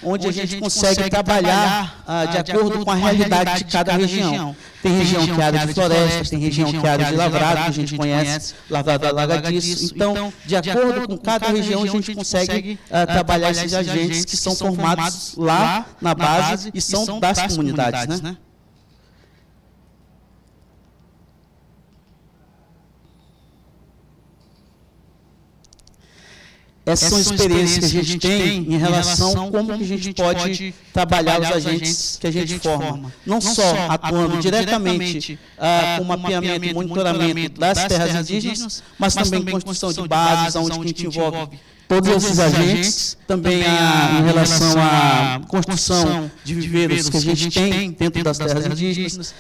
onde a gente consegue trabalhar de acordo com a realidade de cada região. Tem região que é área de florestas, tem região que é área de lavrado, que a gente conhece, lavrado alagadiço. Então, de acordo com cada região, a gente consegue trabalhar esses agentes que são formados lá na base e são das comunidades, né? Essas são experiências que a gente tem em relação a como que a gente pode trabalhar os agentes que a gente forma. Não só atuando diretamente com o mapeamento e monitoramento das terras indígenas, mas também construção de bases, onde a gente envolve todos esses agentes, também em relação à construção de viveiros que a gente tem dentro das terras indígenas,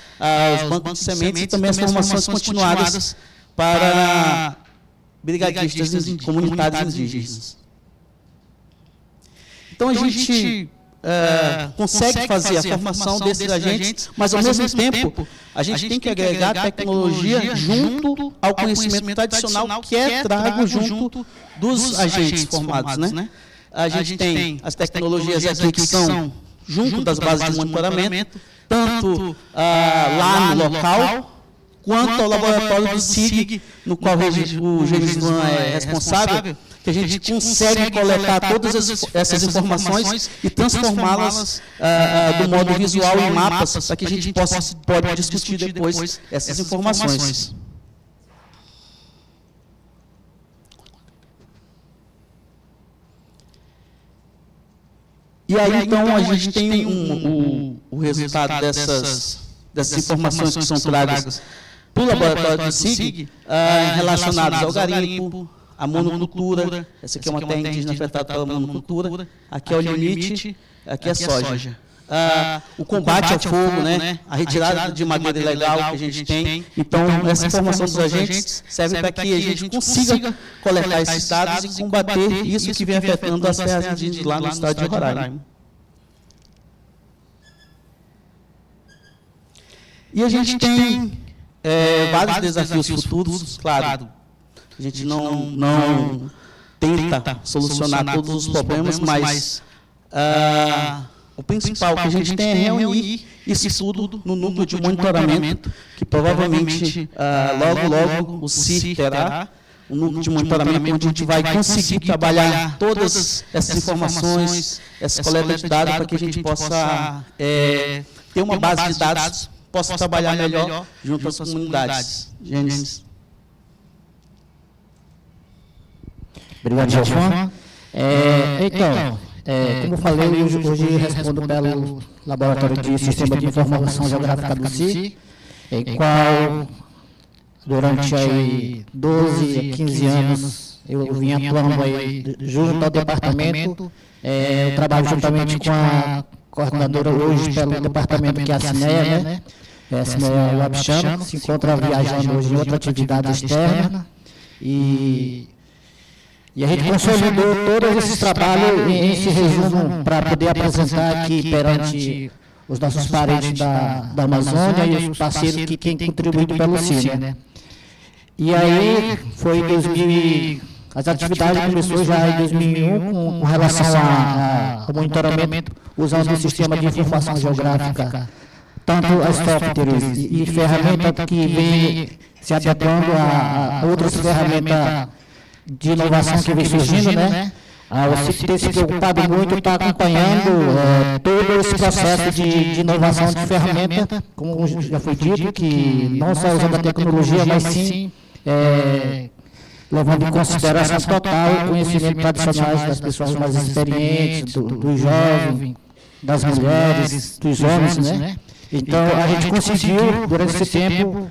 os bancos de sementes e também as formações continuadas para brigadistas comunitários indígenas. Então, a gente consegue fazer a formação desses agentes, mas, ao mesmo tempo, a gente tem que agregar tecnologia junto ao conhecimento tradicional que é trago junto dos agentes formados, né? A gente tem as tecnologias aqui que são junto das bases de monitoramento, tanto lá no local, quanto ao laboratório do SIG, no qual o Genisvan é responsável, que a gente consegue coletar todas essas informações e transformá-las do modo visual em mapas, para que a gente pode discutir depois essas informações. E aí, então, a gente tem o resultado dessas informações que são trazidas para o laboratório do SIG, relacionados ao garimpo, à monocultura. Essa aqui é uma terra indígena afetada pela monocultura. Aqui é o limite, aqui é a soja. O combate ao fogo, né? A retirada de madeira ilegal que a gente tem. Então, essa informação dos agentes serve para que a gente consiga coletar esses dados e combater isso que vem afetando as terras indígenas lá no estado de Roraima. E a gente tem vários desafios futuros, claro. A gente não tenta solucionar todos os problemas, mas o principal que a gente tem é reunir isso tudo no núcleo de monitoramento, que provavelmente logo o CIR terá um núcleo de monitoramento onde a gente vai conseguir trabalhar todas essas informações, essa coleta de dados, para que a gente possa ter uma base de dados, possa trabalhar melhor junto às comunidades. Gênesis. Obrigado, Geofan. Então, como eu falei, hoje respondo pelo Laboratório de Sistema de Informação Geográfica do CIR, em qual, durante aí 12 a 15 anos, eu vim atuando aí junto ao departamento, eu trabalho juntamente com a coordenadora hoje pelo departamento que é a Cineia, né? A Cineia Wabchano, se encontra viajando hoje em outra atividade externa, e a gente consolidou todos esses trabalhos em esse resumo para poder apresentar aqui perante os nossos parentes da Amazônia e os parceiros que têm contribuído pelo CIR, né? E aí foi em 2000, as atividades começou já em 2001 com relação ao monitoramento usando o sistema de informação geográfica, tanto as softwares e ferramentas que vêm se adequando a outras ferramentas de inovação que vem surgindo, né? O CIC tem se preocupado muito, está acompanhando todo esse processo de inovação de ferramenta, como já foi dito, que não só usando a tecnologia, mas sim levando em consideração total o conhecimento tradicional das pessoas mais experientes, dos jovens, das mulheres, dos homens, né? Então, a gente conseguiu, durante esse tempo,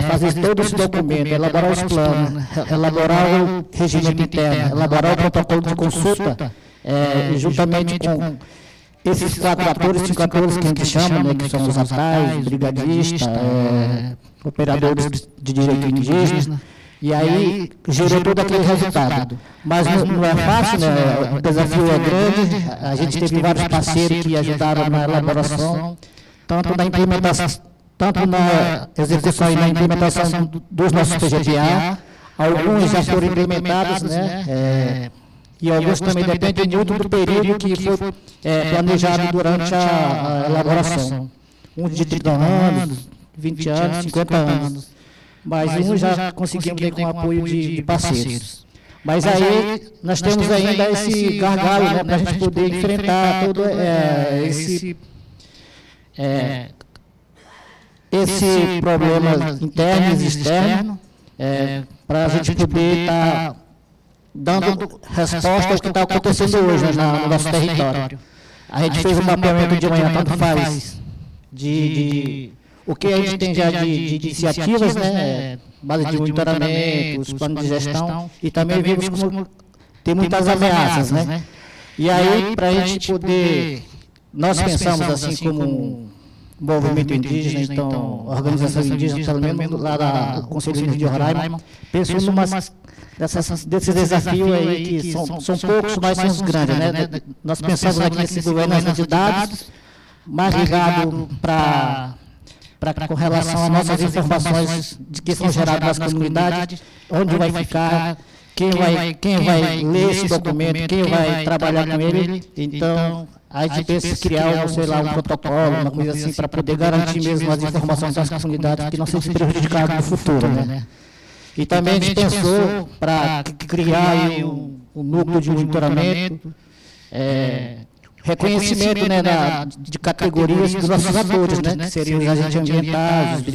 fazer todo esse documento, elaborar os planos, elaborar o regimento interno, elaborar o protocolo de consulta, juntamente com esses 4 atores, 5 atores que a gente chama, né, que são os atais, brigadistas, operadores de direito indígena, e aí gerou todo aquele resultado. Mas não é fácil, né? O desafio é grande, a gente teve vários parceiros que ajudaram na elaboração, tanto na implementação, tanto na execução e na implementação dos nossos PGPA, alguns já foram implementados, né? E alguns também dependem muito do período que foi planejado durante a elaboração. Uns de 30 anos, 20 anos, 50 anos. Mas uns já conseguimos com o apoio de parceiros. Mas aí nós temos ainda esse gargalo, né, para a gente poder enfrentar todo esse problema interno e externo, para a gente poder estar dando resposta ao que está acontecendo hoje no nosso território. A gente fez um mapeamento de manhã, tanto faz, o que a gente tem já de iniciativas, né, base de monitoramento, os planos de gestão, e também vimos como tem muitas ameaças, né? E aí, para a gente poder, nós pensamos assim como um movimento indígena, então, organização indígena, pelo menos lá do Conselho Indígena de Roraima, pensou desses desafios aí que são poucos, mas são os grandes, né? Nós pensamos aqui nesse governança de dados, mais ligado com relação às nossas informações que são geradas nas comunidades, onde vai ficar, quem vai ler esse documento, quem vai trabalhar com ele. Então, a gente pensa em criar, sei lá, um protocolo, uma coisa assim, para poder garantir mesmo as informações das comunidades que não sejam prejudicadas no futuro, né? E também a gente pensou para criar um núcleo de monitoramento, reconhecimento, né, de categorias dos nossos atores, né, que seriam os agentes ambientais, os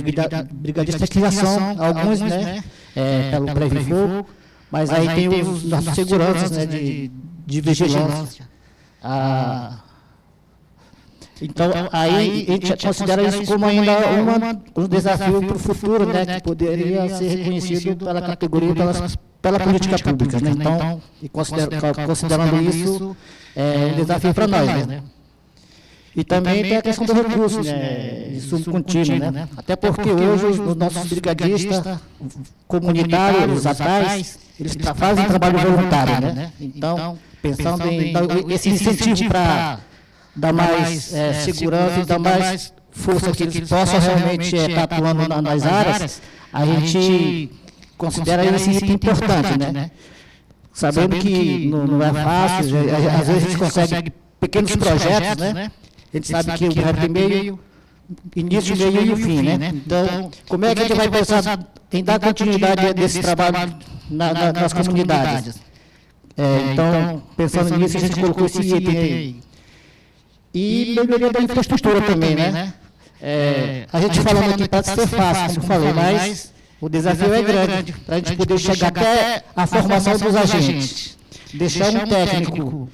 brigadistas que já são alguns, né, pelo Previfogo, mas aí tem os nossos seguranças, né, de vigilância. Então, aí a gente considera isso como ainda um desafio para o futuro, né, que poderia ser reconhecido pela categoria, pela política pública, né? Então, e considerando isso, um desafio para nós, né? E também tem a questão do recurso, né, de subcontínuo, né? Até porque hoje os nossos brigadistas comunitários, os atrás, eles fazem trabalho voluntário, né? Então, pensando em esse incentivo para dar mais segurança e dar mais força que eles possam realmente estar atuando nas áreas, a gente considera esse item importante, né? Sabendo que não é fácil, às vezes a gente consegue pequenos projetos, né? A gente sabe que o projeto tem meio, início, meio e o fim, né? Então, como é que a gente vai pensar em dar continuidade desse trabalho nas comunidades? Então, pensando nisso, a gente colocou esse item aí. E melhoria da infraestrutura também, né? A gente falando aqui pode ser fácil, como falei, mas o desafio é grande para a gente poder chegar até a formação dos agentes. Deixar um técnico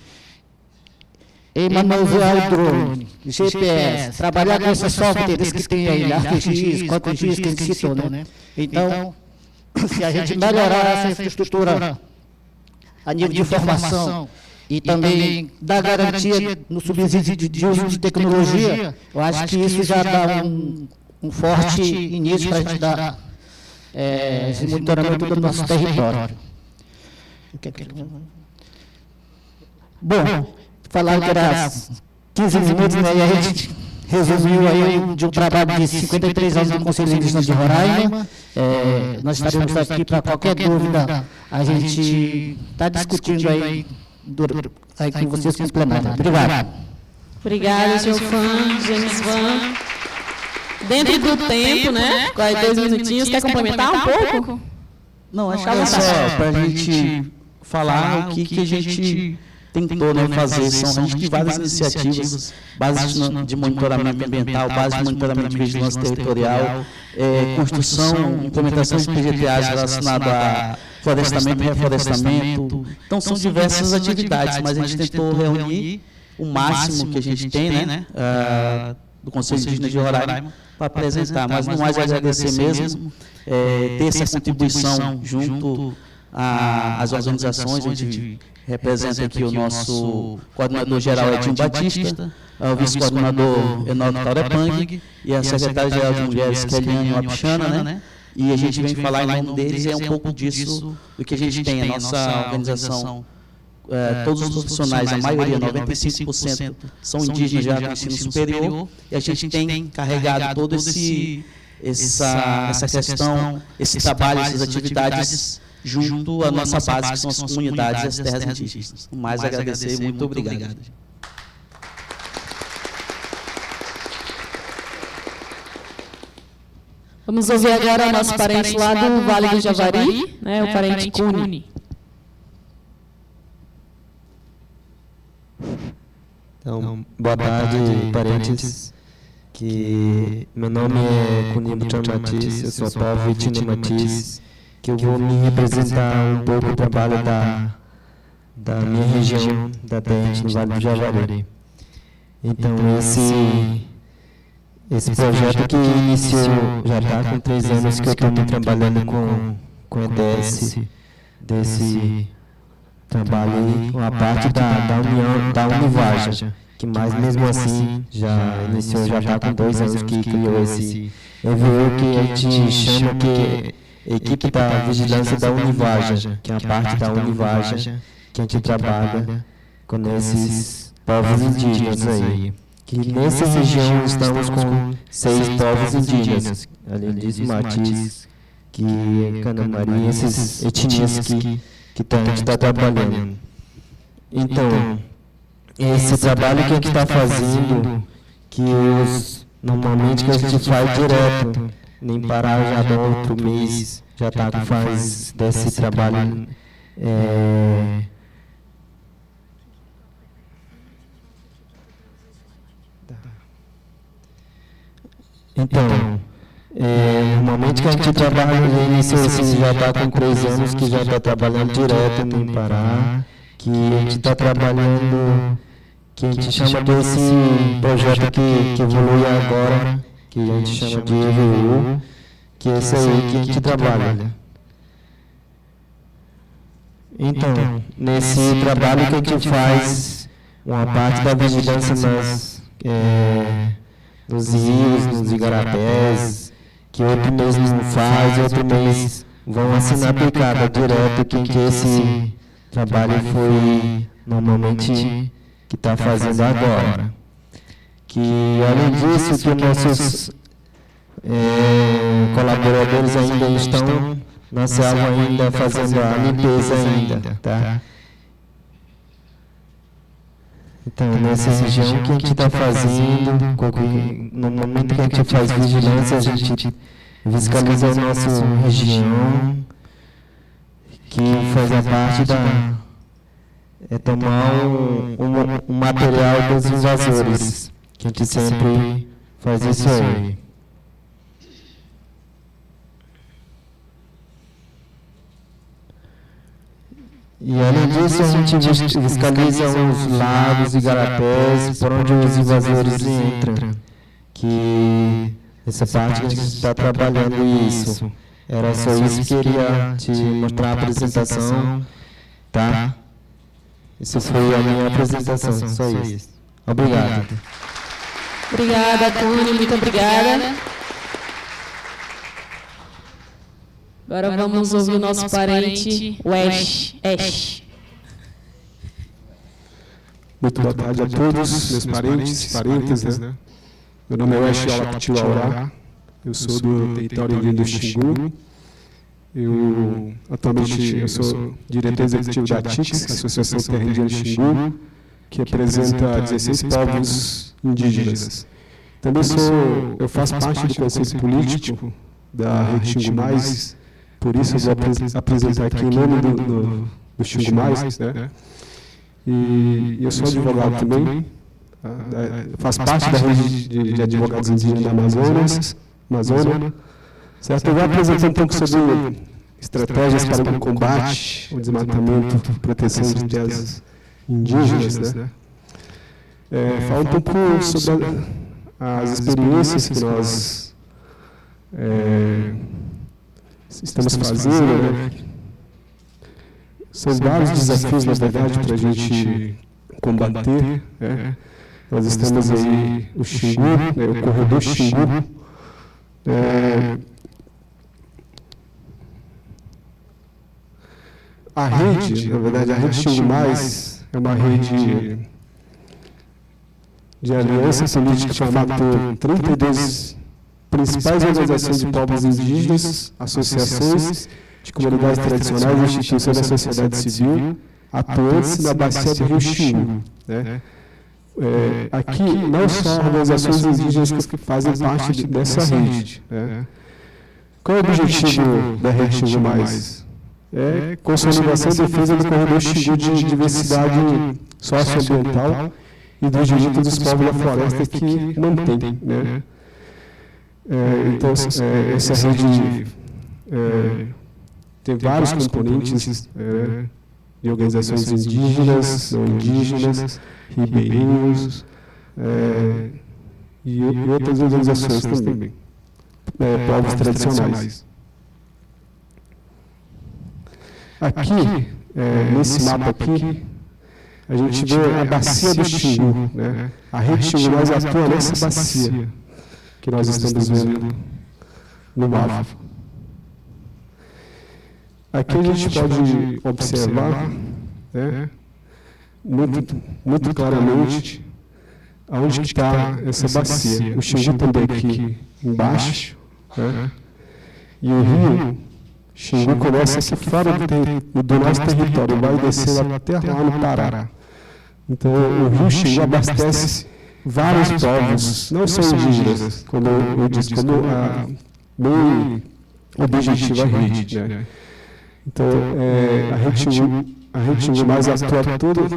em manusear o drone, GPS, trabalhar com esses softwares que tem aí, ArcGIS, QuantoGIS, que a gente citou, né? Então, se a gente melhorar essa infraestrutura a nível de formação e também dar garantia no subsídio de uso de tecnologia, eu acho que isso já dá um forte início para a gente dar esse monitoramento do nosso território. Bom, falaram que era 15 minutos, né, e a gente resumiu aí de um trabalho de 53 anos do Conselho Indígena de Roraima. Nós estaremos aqui para qualquer dúvida, a gente está discutindo aí com vocês com o plenário. Obrigado. Obrigada, senhor Fan, James Van. Dentro do tempo, né? 2 minutinhos, quer complementar um pouco? Não, acho que é só para a gente falar o que a gente tentou, né, fazer. A gente tem várias iniciativas, bases de monitoramento ambiental, base de monitoramento de vigilância territorial, construção, implementação de PGTAs relacionado a florestamento e reflorestamento. Então, são diversas atividades, mas a gente tentou reunir o máximo que a gente tem, né, do Conselho Indígena de Roraima, para apresentar. Mas no mais agradecer mesmo, ter essa contribuição junto às organizações. A gente representa aqui o nosso coordenador-geral Edinho Batista, o vice-coordenador Enoque Taurepang e a secretária-geral de Mulheres, Keliane Wapichana, né? E a gente vem falar em nome deles, é um pouco disso do que a gente tem. A nossa organização, todos os profissionais, a maioria, 95%, são indígenas já do ensino superior, e a gente tem carregado todo essa questão, esse trabalho, essas atividades junto à nossa base, que são as comunidades e as terras indígenas. Mais agradecer, muito obrigado. Vamos ouvir agora o nosso parente lá do Vale do Javari, né, o parente Cune. Então, boa tarde, parentes. Meu nome é Cune Buchan Matisse, eu sou povo Itine Matisse, que eu vou me representar um pouco o trabalho da minha região, da Tente, no Vale do Javari. Então, esse projeto que iniciou, já está com 3 anos que eu estou trabalhando com EDS, desse trabalho aí, uma parte da União, da Univaja, que mais mesmo assim já iniciou, já está com 2 anos que criou esse EVU, que a gente chama que equipe da vigilância da Univaja, que é a parte da Univaja que a gente trabalha com esses povos indígenas aí. Que nessa região estamos com 6 povos indígenas, além disso Matis, que é Canamari, essas etnias que a gente está trabalhando. Então, esse trabalho que a gente está fazendo, normalmente que a gente faz direto, nem parar já no outro mês, já está faz desse trabalho. Então, normalmente que a gente trabalha, já está com 3 anos que já está trabalhando direto, nem parar, que a gente está trabalhando, que a gente chama desse projeto que evolui agora, que a gente chama de EVU, que é esse aí que a gente trabalha. Então, nesse trabalho que a gente faz, uma parte da vigilância nos rios, nos igarapés, que outro mês não faz, outro mês vão assinar aplicada direto, que esse trabalho foi normalmente que está fazendo agora. Que além disso, que nossos colaboradores ainda estão na selva ainda fazendo a limpeza ainda, tá? Então, nessa região que a gente está fazendo, no momento que a gente faz vigilância, a gente fiscaliza a nossa região, que faz a parte tomar um material dos invasores, que a gente sempre faz isso aí. E além disso, a gente fiscaliza os lagos e igarapés por onde os invasores entram. Que essa parte que a gente está trabalhando isso. Era só isso que eu queria te mostrar a apresentação, tá? Isso foi a minha apresentação, só isso. Obrigado. Obrigada, Cune, muito obrigada. Agora vamos ouvir o nosso parente, o Ash. Muito boa tarde a todos, meus parentes, né? Meu nome é Ash Olapitiwaurá, eu sou do território indígena do Xingu. Atualmente eu sou diretor executivo da ATIX, Associação Terra Indígena Xingu, que representa 16 povos indígenas. Também eu faço parte do conselho político da Rede Xingu Mais. Por isso eu vou apresentar aqui o nome do Xingu Mais, né? E eu sou advogado também, faço parte da rede de advogados indígenas da Amazônia, certo? Eu vou apresentar um pouco sobre estratégias para o combate, o desmatamento, proteção de terras indígenas, né? Falar um pouco sobre as experiências que nós estamos fazendo, né? São vários desafios, na verdade, para a gente combater, né? Nós estamos aí, o Xingu, né? O corredor Xingu. A rede, na verdade, a Rede Xingu Mais é uma rede de aliança política formada por 32 principais organizações de povos indígenas, associações, de comunidades tradicionais e instituições da sociedade civil atuantes na bacia do Rio Xingu. Né? Aqui, não só organizações indígenas que fazem parte dessa rede. Né? Qual é o objetivo da Rede Xingu Mais? É consolidação e defesa do corredor Xingu de diversidade socioambiental e dos direitos dos povos da floresta que mantém. Né? Então, essa rede tem vários componentes de organizações indígenas, não indígenas, ribeirinhos e outras organizações também, povos tradicionais. Aqui, nesse mapa aqui, a gente vê a bacia do Xingu. Né? A Rede Xingu Mais atua nessa bacia que nós estamos vendo no mapa. Aqui a gente pode observar muito claramente aonde está essa bacia. O Xingu também aqui embaixo, e o rio Xingu começa aqui fora do nosso território, vai descer até lá no Pará. Então, o rio Xingu abastece vários povos, não só indígenas, como eu disse, como bem objetiva a rede. Né? Então, a Rede Xingu Mais atua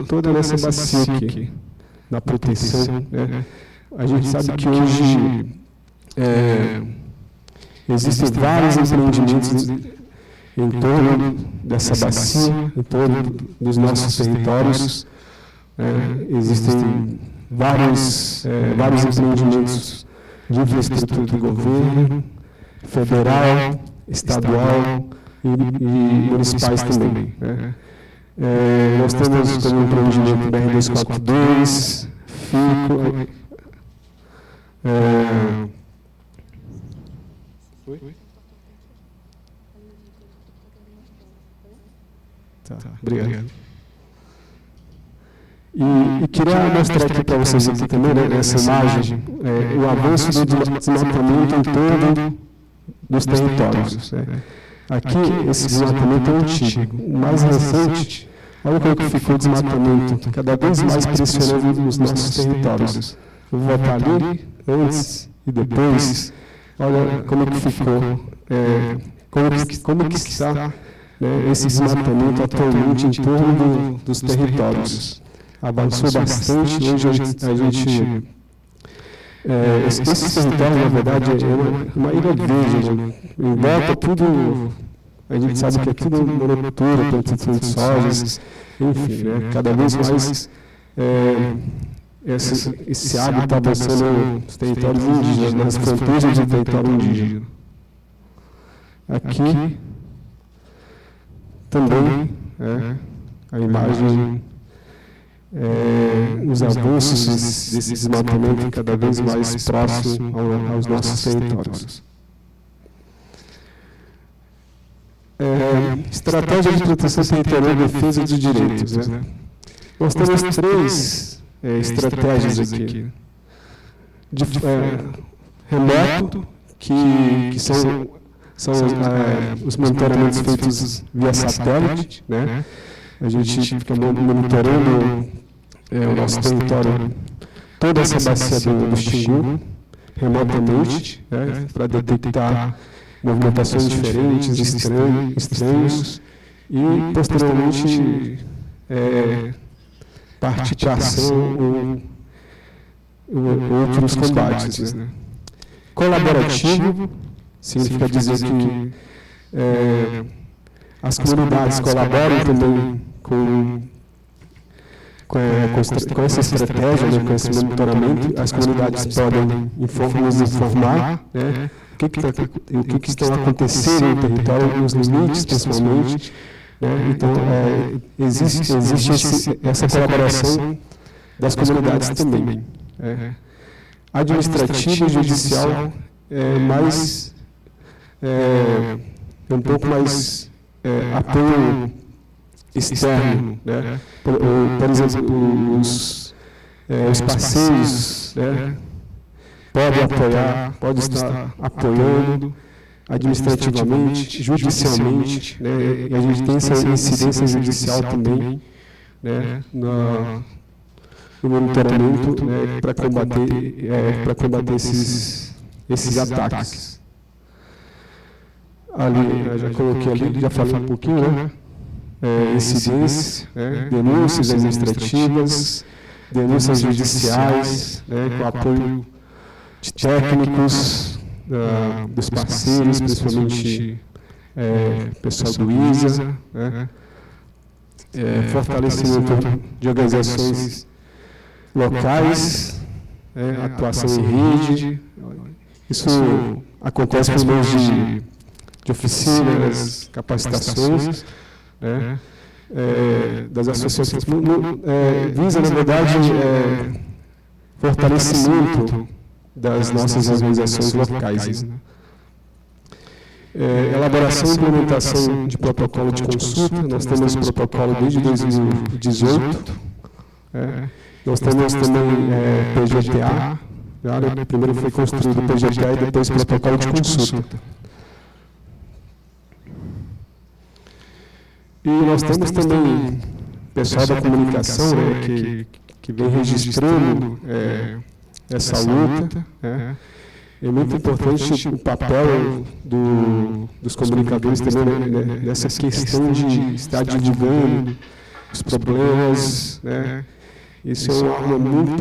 toda nessa bacia aqui, na proteção. Né? A gente sabe que hoje existem vários empreendimentos em torno dessa bacia, em torno dos nossos territórios. Existem vários empreendimentos de infraestrutura do governo, federal, estadual e municipais também. Nós temos como empreendimento BR-242, FICO, obrigado. E queria mostrar aqui para vocês aqui também, nessa imagem, o avanço do desmatamento em torno dos territórios. Aqui, esse desmatamento é antigo. O mais recente, olha como que ficou o desmatamento, cada vez mais pressionando os nossos territórios. Eu vou voltar ali, antes e depois, olha como que ficou, como que está esse desmatamento atualmente em torno dos territórios. Avançou bastante, hoje a gente... Esses territórios, na verdade, é uma ilha verde, né? Em volta tudo, a gente sabe que é tudo monocultura, plantação de sojas, enfim, né? Cada vez mais esse hábito está avançando nos territórios indígenas, nas fronteiras do território indígena. Aqui também a imagem... os avanços desse desmatamento cada vez mais próximo aos nossos territórios. Estratégia de proteção territorial e defesa dos direitos. Né? Nós temos três estratégias aqui. Remoto, que são os monitoramentos feitos via satélite. Né? A gente fica monitorando o nosso território, toda essa bacia do Xingu, remotamente, para detectar movimentações diferentes, estranhos, e, posteriormente, partir para ação ou outros combates. Né? Colaborativo significa dizer que as comunidades colaboram também com essa estratégia, né, com esse monitoramento. As comunidades podem nos informar o que estão acontecendo no território, nos limites, principalmente. Né? Então, existe essa colaboração das comunidades também. Administrativo e judicial um pouco mais apoio externo, né? Por exemplo, os parceiros, né? Podem apoiar, podem estar apoiando administrativamente, judicialmente, né, e a gente tem essa incidência judicial também, né, no monitoramento, né, para combater esses ataques. Ali, eu já coloquei ali, já falei um pouquinho, né? Incidências, né, denúncias administrativas, denúncias judiciais, né, com apoio de técnicos, dos parceiros, principalmente pessoal do ISA, né, fortalecimento de organizações locais, atuação em rede. Isso acontece por meio de oficinas, capacitações, né, das associações. Visa, na verdade, fortalecimento das nossas organizações locais. Né? Elaboração e implementação de protocolo de consulta. Nós temos o protocolo desde 2018. Nós temos também PGTA. Primeiro foi construído o PGTA e depois o protocolo de consulta. E nós temos também pessoal da comunicação, né, que vem registrando essa luta. É muito importante o papel dos comunicadores também, né, nessa questão de estar divulgando os problemas. Né. Isso é uma arma muito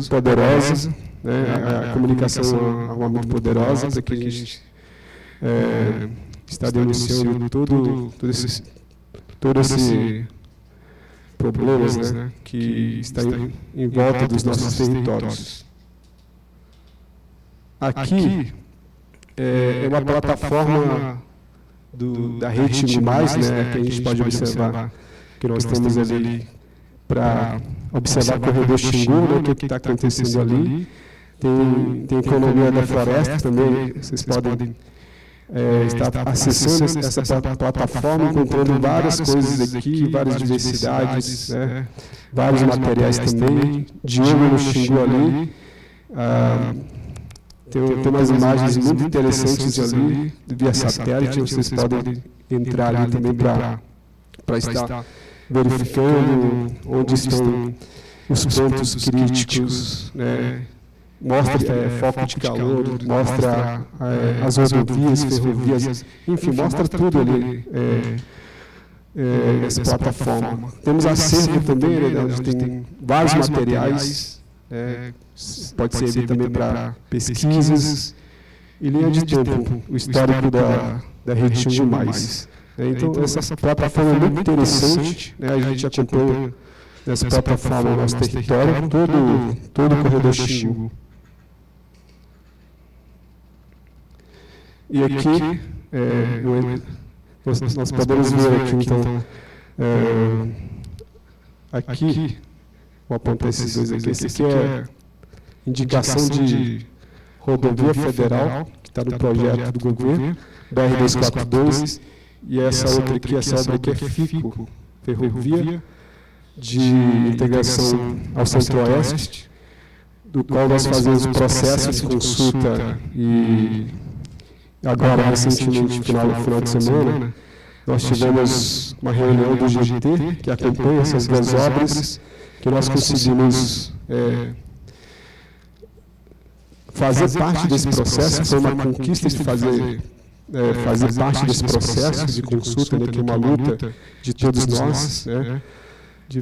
poderosa. Né, a comunicação é uma arma muito poderosa para que a gente está denunciando todo esse problemas, né, que está em volta dos nossos territórios. Aqui é uma plataforma da Rede Xingu+, né, que a gente pode observar, que nós temos ali para observar o corredor Xingu, né, o que está acontecendo ali. Tem economia da floresta também, vocês podem estar acessando essa plataforma, encontrando várias coisas aqui, várias diversidades, né, vários materiais também, de olho no Xingu ali. Tem umas imagens muito interessantes ali, via satélite, vocês podem entrar ali também para estar verificando onde estão os pontos críticos, né? Mostra foco de calor, mostra as rodovias, ferrovias, enfim, mostra tudo ali nessa plataforma. Temos acervo também, né, onde tem vários materiais, pode servir também para pesquisas e linha de tempo, o histórico da Rede Xingu+. Então, essa plataforma é muito interessante, né, a gente acompanha nessa plataforma o nosso território, todo o corredor Xingu. E aqui, nós podemos ver aqui, então, aqui, vou apontar esses dois aqui. Esse aqui é indicação de rodovia federal, que está no projeto do governo, BR-242, e essa outra aqui, essa obra aqui é FICO, Ferrovia de Integração ao Centro-Oeste, do qual nós fazemos processos de consulta e agora, recentemente, final de semana, nós tivemos uma reunião do GT, que acompanha essas duas obras, que nós conseguimos fazer parte desse processo. Foi uma conquista de fazer parte desse processo de consulta, né, que é uma luta de todos nós, né, de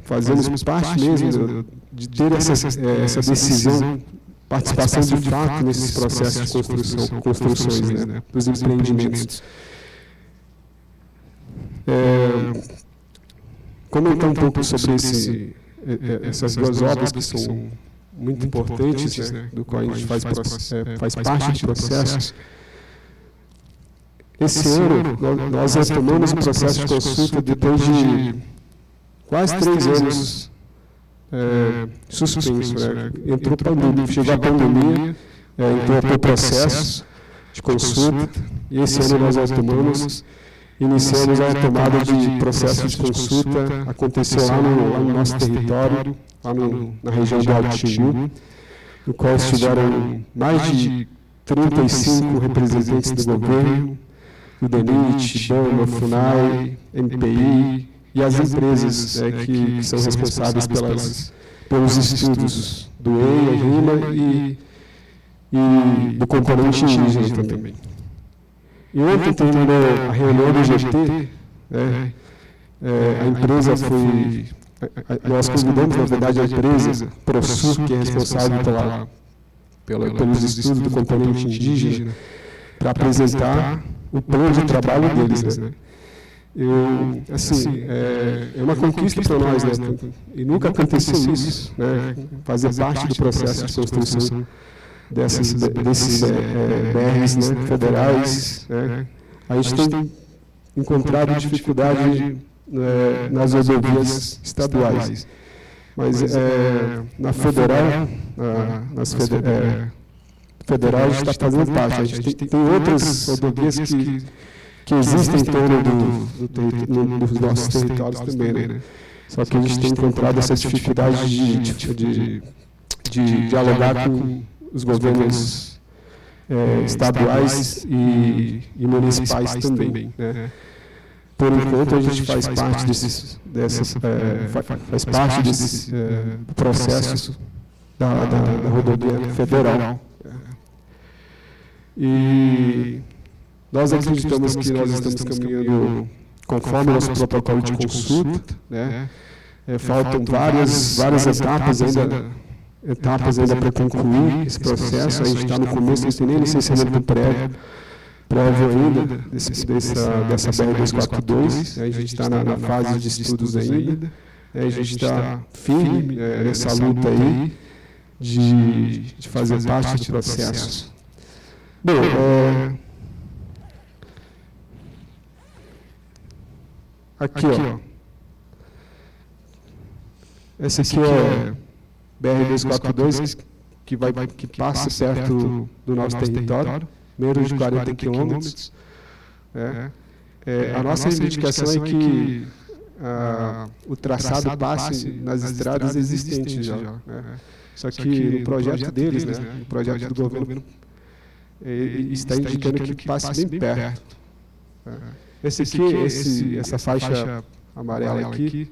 fazermos parte mesmo de ter essa decisão, participação de fato nesses processos de construções, né, dos empreendimentos. Comentar um pouco sobre essas duas obras que são muito importantes, né, do qual a gente faz parte do processo. Esse ano, nós retomamos o processo de consulta depois de quase 3 anos suspenso. Né? Chegou a pandemia, entrou o processo de consulta, e esse ano nós retomamos, iniciamos a retomada de processo de consulta, aconteceu lá no nosso território, lá na região do Alto Xingu, no qual estiveram mais de 35 representantes do governo, o DENIT, BAMA, FUNAI, MPI e as empresas que são responsáveis pelos estudos do EIA, RIMA e do componente indígena também. E ontem terminou a reunião do GT, a empresa foi... Nós convidamos, na verdade, a empresa ProSur, que é responsável pelos estudos do componente indígena, para apresentar o plano de trabalho deles. Né? É uma conquista para nós, né? E nunca aconteceu isso, né? Fazer parte do processo de construção desses BRs, né, federais. Né? A gente tem encontrado dificuldade nas rodovias estaduais, mas na federal, federal a gente está fazendo parte. A gente tem outras rodovias que existem em torno dos nossos territórios também, né? Só que a gente tem encontrado essa dificuldade de dialogar com os governos estaduais e municipais também, né? Por enquanto, a gente faz parte desse processo da rodovia federal. E nós acreditamos que nós estamos caminhando conforme o nosso protocolo de consulta, né? Faltam várias etapas ainda para concluir esse processo. A gente está no começo, não tem nem licenciamento prévio ainda dessa BR-242, a gente está na fase de estudos ainda, a gente está firme nessa luta aí de fazer parte do processo. Bom, aqui, ó, esse aqui é BR-242, que passa perto do nosso território, menos de 40 quilômetros. A nossa reivindicação é que o traçado passe nas estradas existentes já. Só que no projeto deles, no projeto do governo, está indicando que passe bem perto. Essa faixa amarela aqui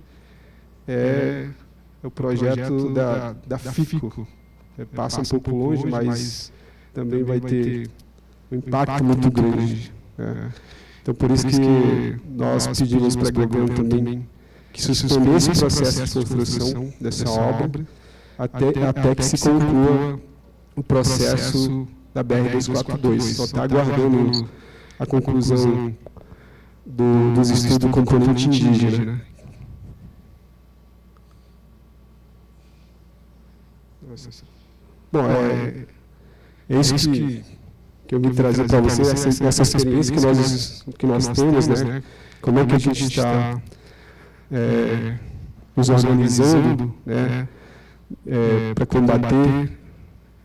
é o projeto da FICO. Passa um pouco longe, mas também vai ter um impacto muito grande. Então, por isso que nós pedimos para o governo também que suspendesse o processo de construção dessa obra até que se conclua o processo da BR-242. Só está aguardando a conclusão dos estudos do componente indígena. Bom, é isso que eu vim trazer para vocês, essa experiência que nós temos, né? Como é que a gente está nos organizando, né? Para combater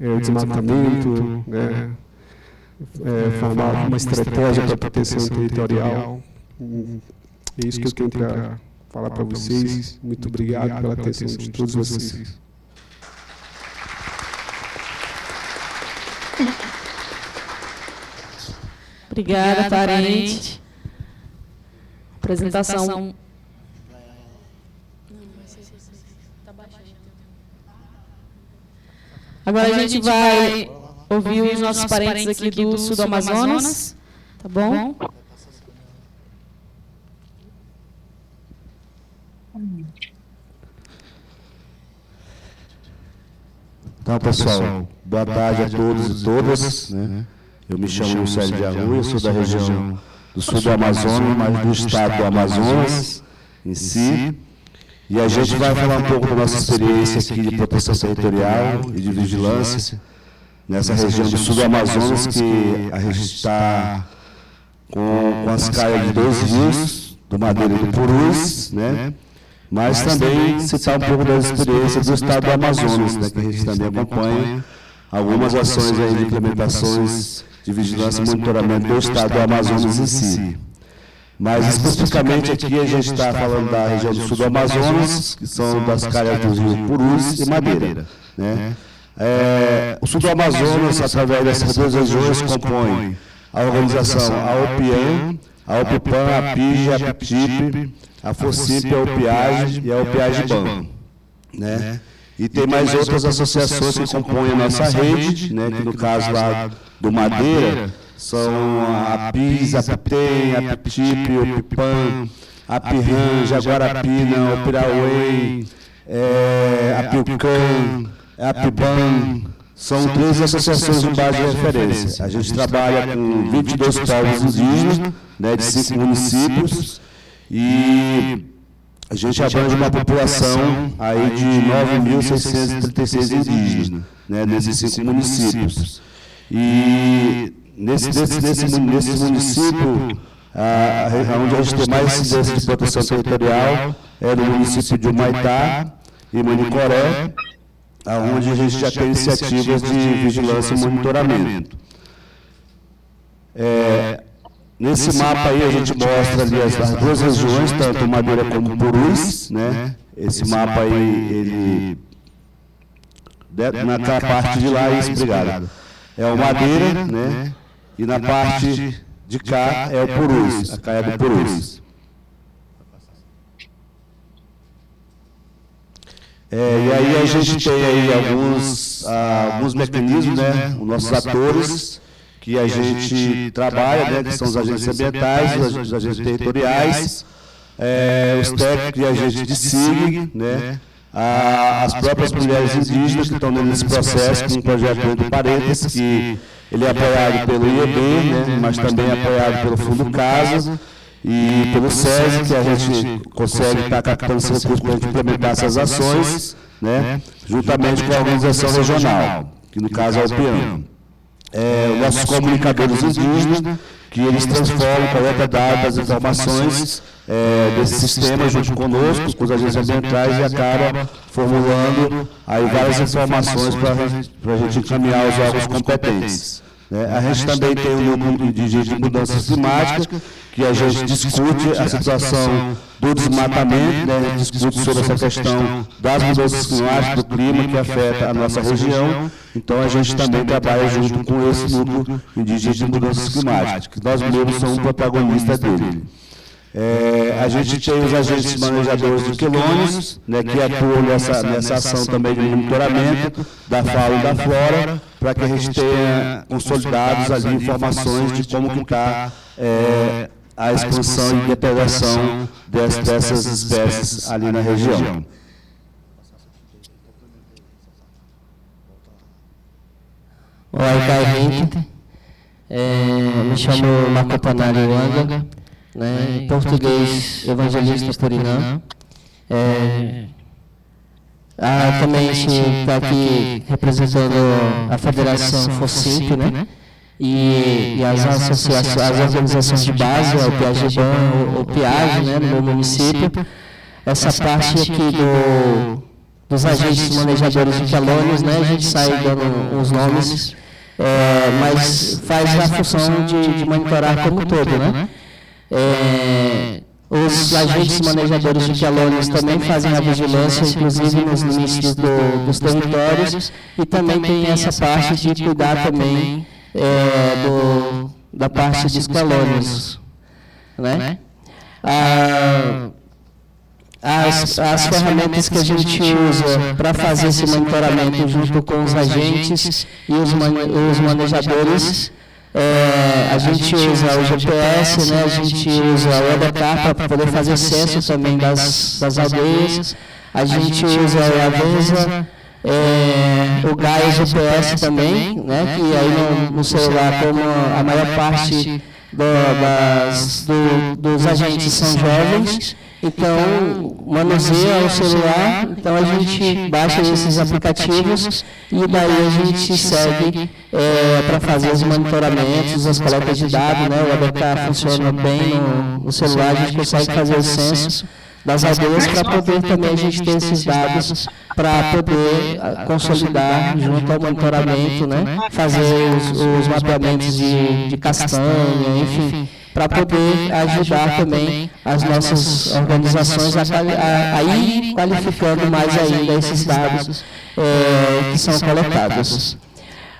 o desmatamento, né? Formar uma estratégia para a proteção territorial. É isso que eu tenho para falar para vocês. Muito obrigado pela atenção de todos vocês. Obrigada, parente. Apresentação. Agora a gente vai ouvir os nossos parentes aqui do sul do Amazonas, tá bom? Então, pessoal, boa tarde a todos e todas, né? Eu me chamo Sérgio de Arruia, sou da região do sul do Amazonas, mas do estado do Amazonas em si. E a gente vai falar um pouco da nossa experiência aqui de proteção territorial e de vigilância nessa região do sul do Amazonas, que a gente está com as caias de 2 rios, do Madeira e do Purus, né? Mas também citar um pouco das experiências do estado do Amazonas, né? Que a gente também acompanha algumas ações aí de implementações de vigilância e monitoramento do estado do Amazonas em si. Mas especificamente aqui a gente está falando da região do sul do Amazonas, que são das calhas do rio Purus e Madeira, né? O sul do Amazonas, através dessas duas regiões, compõe a organização AOPIAN, a OPIPAN, a PIGE, a PIPTIP, a FOCIP, a OPIAGE e a OPIAGE-BAN, né? E tem mais outras associações que compõem a nossa rede, né, que no caso lá do Madeira, são a PIS, a PITEM, a PIPTIP, o PIPAN, a PIRAN, Jaguarapina, o Pirauê, a PIUCAN, a PIBAN. São 13 associações de base de referência. A gente trabalha com 22 povos indígenas, né, de 5 municípios, e a gente abrange uma população aí de 9.636 indígenas, né, nesses 5 municípios. E nesse município, onde a gente tem mais incidência de proteção territorial é no município de Humaitá e Manicoré, onde a gente já tem iniciativas de vigilância e monitoramento. Nesse mapa aí a gente mostra ali as duas regiões, tanto Madeira como Purus, né? Esse mapa aí, naquela parte de lá, obrigado. É o Madeira, né? E na parte de cá é o Purus, a Caia do Purus. E aí a gente tem aí alguns mecanismos, né? Os nossos atores que a gente trabalha, né? Que são os agentes ambientais, os agentes territoriais, os técnicos e agentes de SIG, né? As próprias mulheres indígenas que estão nesse processo com o projeto do Paredes, que ele é apoiado pelo IEB, né, mas também é apoiado pelo Fundo Casa e pelo SESI, que a gente consegue estar captando esses recursos para a gente implementar essas ações, né, juntamente com a organização regional, que no caso é o PIAN. Os nossos comunicadores indígenas, que eles transformam, coletam dados, as informações desse sistema junto conosco, com os agentes ambientais, e acaba formulando aí várias informações para a gente encaminhar aos órgãos competentes. A gente também tem um núcleo indígena de mudanças climáticas, que a gente discute a situação do desmatamento, né? A gente discute sobre essa questão das mudanças climáticas, do clima que afeta a nossa região. Então a gente também trabalha junto com esse núcleo indígena de mudanças climáticas, que nós mesmos somos protagonistas dele. A gente tem os agentes manejadores de quelônios, né, que atuam nessa ação também de monitoramento da fauna e da flora, para que a gente tenha consolidados ali informações de como que está a expansão e depredação dessas espécies ali na região. Olá, Caio. Me chamo Marco Panari Wanga, né, em português, evangelista Purinã. Também está aqui representando a Federação FOCIP, né, e as associações, as organizações de base, o PIAGE-BAN, o PIAGE, né, no meu município. Essa parte aqui dos agentes manejadores de quelônios, né, a gente sai dando os nomes, mas faz a função de monitorar como um todo, né. Os agentes manejadores de quelônios também fazem a vigilância, inclusive nos limites dos territórios, e também tem essa parte de cuidar também da parte dos quelônios, né? As ferramentas que a gente usa para fazer esse monitoramento junto com os agentes e os manejadores, a gente usa o GPS, né, a gente usa o EDK para poder fazer censo também das aldeias, a gente usa a Avenza, o Gaia GPS também, né, que aí no celular, como a maior parte dos agentes são jovens, então manuseia o celular, então a gente baixa esses aplicativos e daí a gente segue para fazer os monitoramentos, as coletas de dados, né? O EDK funciona bem no celular, a gente consegue fazer o censo das aldeias para poder também a gente ter esses dados para poder consolidar junto ao monitoramento, né? Fazer os mapeamentos de castanha, enfim. para poder ajudar também as nossas organizações a ir qualificando mais ainda esses dados que são coletados.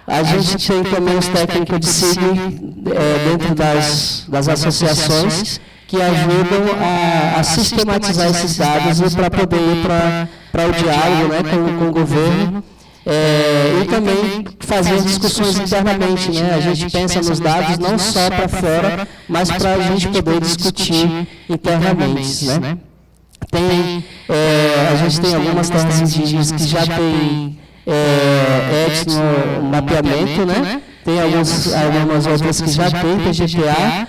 A gente tem também os técnicos de SIG dentro das associações que ajudam a sistematizar esses dados e para poder ir para o diálogo, né, com o governo. E também fazer discussões internamente, né? A gente pensa nos dados não só para fora, mas para a gente poder discutir internamente, né? A gente tem algumas terras indígenas que já têm etnomapeamento, né? Tem algumas outras que já têm PGPA,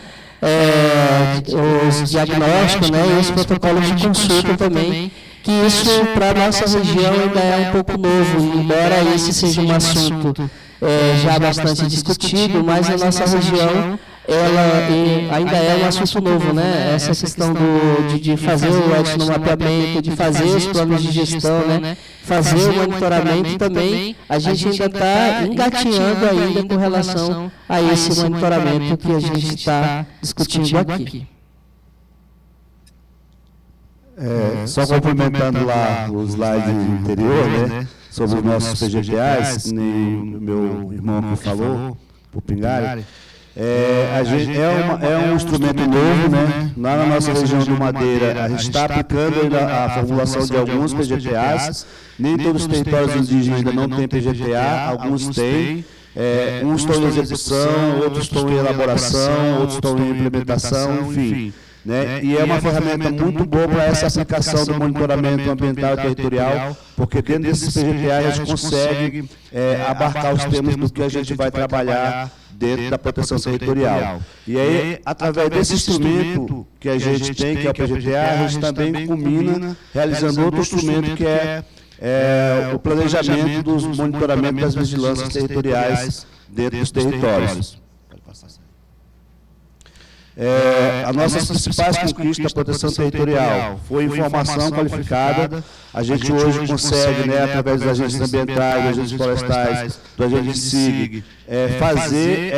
os diagnósticos, né? E os protocolos de consulta também, que isso para a nossa região ainda é um pouco novo, embora esse seja um assunto já bastante discutido, mas na nossa região ela ainda é um assunto novo, né? Essa questão de fazer o etnomapeamento, de fazer os planos de gestão, né? Fazer o monitoramento também, a gente ainda está engatinhando ainda com relação a esse monitoramento que a gente está discutindo aqui. Só complementando lá o slide anterior, né, sobre os nossos PGPAs, nem o meu irmão que falou, o Pingari, é um instrumento novo, né? Lá na nossa região do Madeira, a gente está aplicando ainda a formulação de alguns PGPAs, nem todos os territórios indígenas ainda não têm PGPA, alguns têm. Uns estão em execução, outros estão em elaboração, outros estão em implementação, enfim. Né? E é uma ferramenta muito boa para essa aplicação do monitoramento ambiental e territorial, porque dentro desses PGPA a gente consegue abarcar os temas do que a gente vai trabalhar dentro da proteção territorial. E aí, através desse instrumento que a gente tem, que é o PGPA, a gente também combina realizando outro instrumento que é o planejamento dos monitoramentos das vigilâncias territoriais dentro dos territórios. As nossas principais conquistas da proteção territorial foi informação qualificada. A gente hoje consegue, né, através das agências ambientais, das agências florestais, do agente SIG, fazer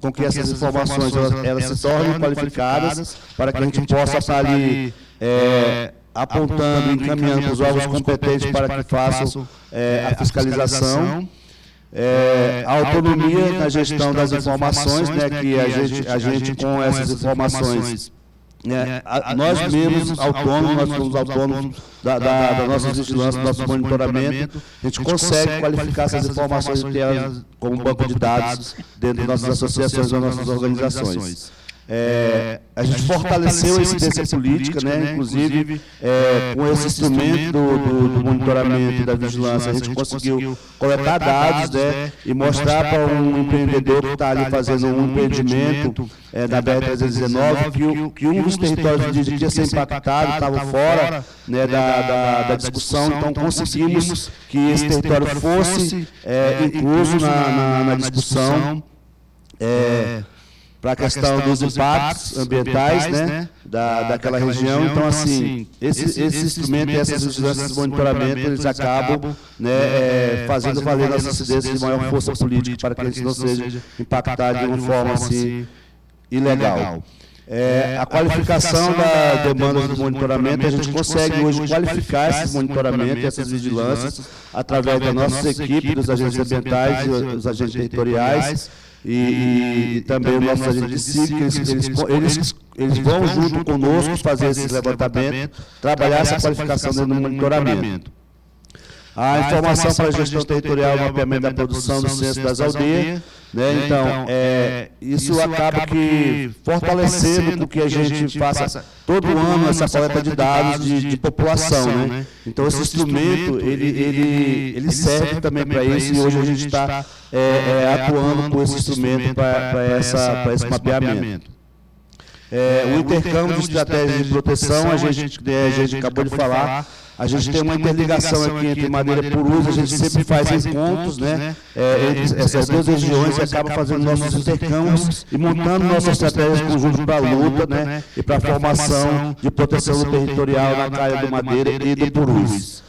com que essas informações elas se tornem qualificadas para que a gente possa estar ali apontando, encaminhando para os órgãos competentes para que façam a fiscalização. A autonomia na gestão das informações, né, que a gente com essas informações, né, nós mesmos autônomos, nós somos autônomos da nossa vigilância, do nosso monitoramento, a gente consegue qualificar essas informações e ter elas como banco de dados dentro das nossas associações, das nossas organizações. A gente fortaleceu a incidência política, né, inclusive com esse instrumento do monitoramento e da vigilância, a gente conseguiu coletar dados, né, e mostrar para um empreendedor que está ali fazendo um empreendimento da BR-319 que um dos territórios indígenas ia ser impactado, estava fora, né, da discussão, então conseguimos que esse território fosse incluso na discussão, para a questão dos impactos ambientais, né, daquela região. Então, assim, esse instrumento e essas vigilâncias de monitoramento, eles acabam, né, fazendo valer nossa incidência de maior força política para que a gente não seja impactado de uma forma assim, ilegal. A qualificação da demanda do monitoramento, a gente consegue hoje qualificar esses monitoramentos e essas vigilâncias através das nossas equipes, dos agentes ambientais e dos agentes territoriais, e também os nossos agentes de SIG, eles vão junto conosco fazer esse levantamento, trabalhar essa qualificação dentro do monitoramento. A informação para a gestão territorial e mapeamento da produção do censo das aldeias, né? Então, isso acaba que fortalecendo com que a gente faça todo ano essa coleta de dados de população, né? Então, esse instrumento, ele serve também para isso, e hoje a gente está atuando com esse instrumento para esse mapeamento. O intercâmbio de estratégias de proteção, a gente acabou de falar, a gente tem uma interligação aqui entre Madeira e Purus, a gente sempre faz encontros, né, entre essas duas regiões, e acaba fazendo nossos intercâmbios e montando nossas estratégias conjuntas para a luta, né, e para a formação de proteção territorial na Caia do Madeira e do Purus.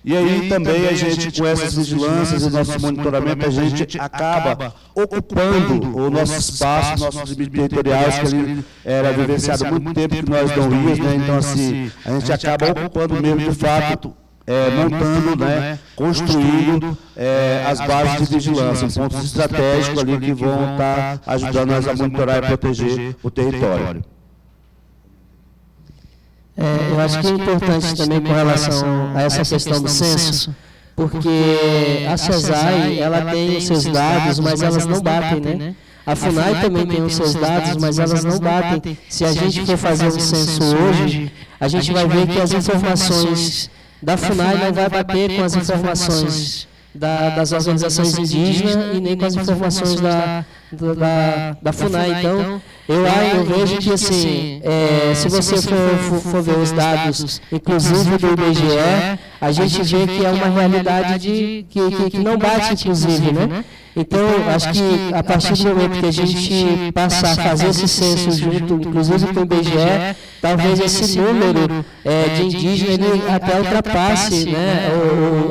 E aí também a gente, com essas vigilâncias e nosso monitoramento, a gente acaba ocupando o nosso espaço, nossos limites territoriais, que ali era vivenciado há muito tempo que nós não íamos, né? Então, assim, a gente acaba ocupando mesmo, de fato, montando, né, construindo as bases de vigilância, pontos estratégicos ali que vão estar ajudando nós a monitorar e proteger o território. Eu acho que é importante também com relação a essa questão do censo, porque a CESAI, ela tem os seus dados, mas elas não batem, né? A FUNAI também tem os seus dados, mas elas não batem. Se a gente for fazer um censo hoje, a gente vai ver que as informações da FUNAI não vai bater com as informações das organizações indígenas e nem com as informações da FUNAI. Então, eu vejo que, assim, se você for ver os dados, inclusive do IBGE, a gente vê que é uma realidade que não bate, inclusive, né? Então, acho que a partir do momento que a gente passar a fazer esse censo junto, inclusive com o IBGE, talvez esse número de indígenas ele até ultrapasse, né,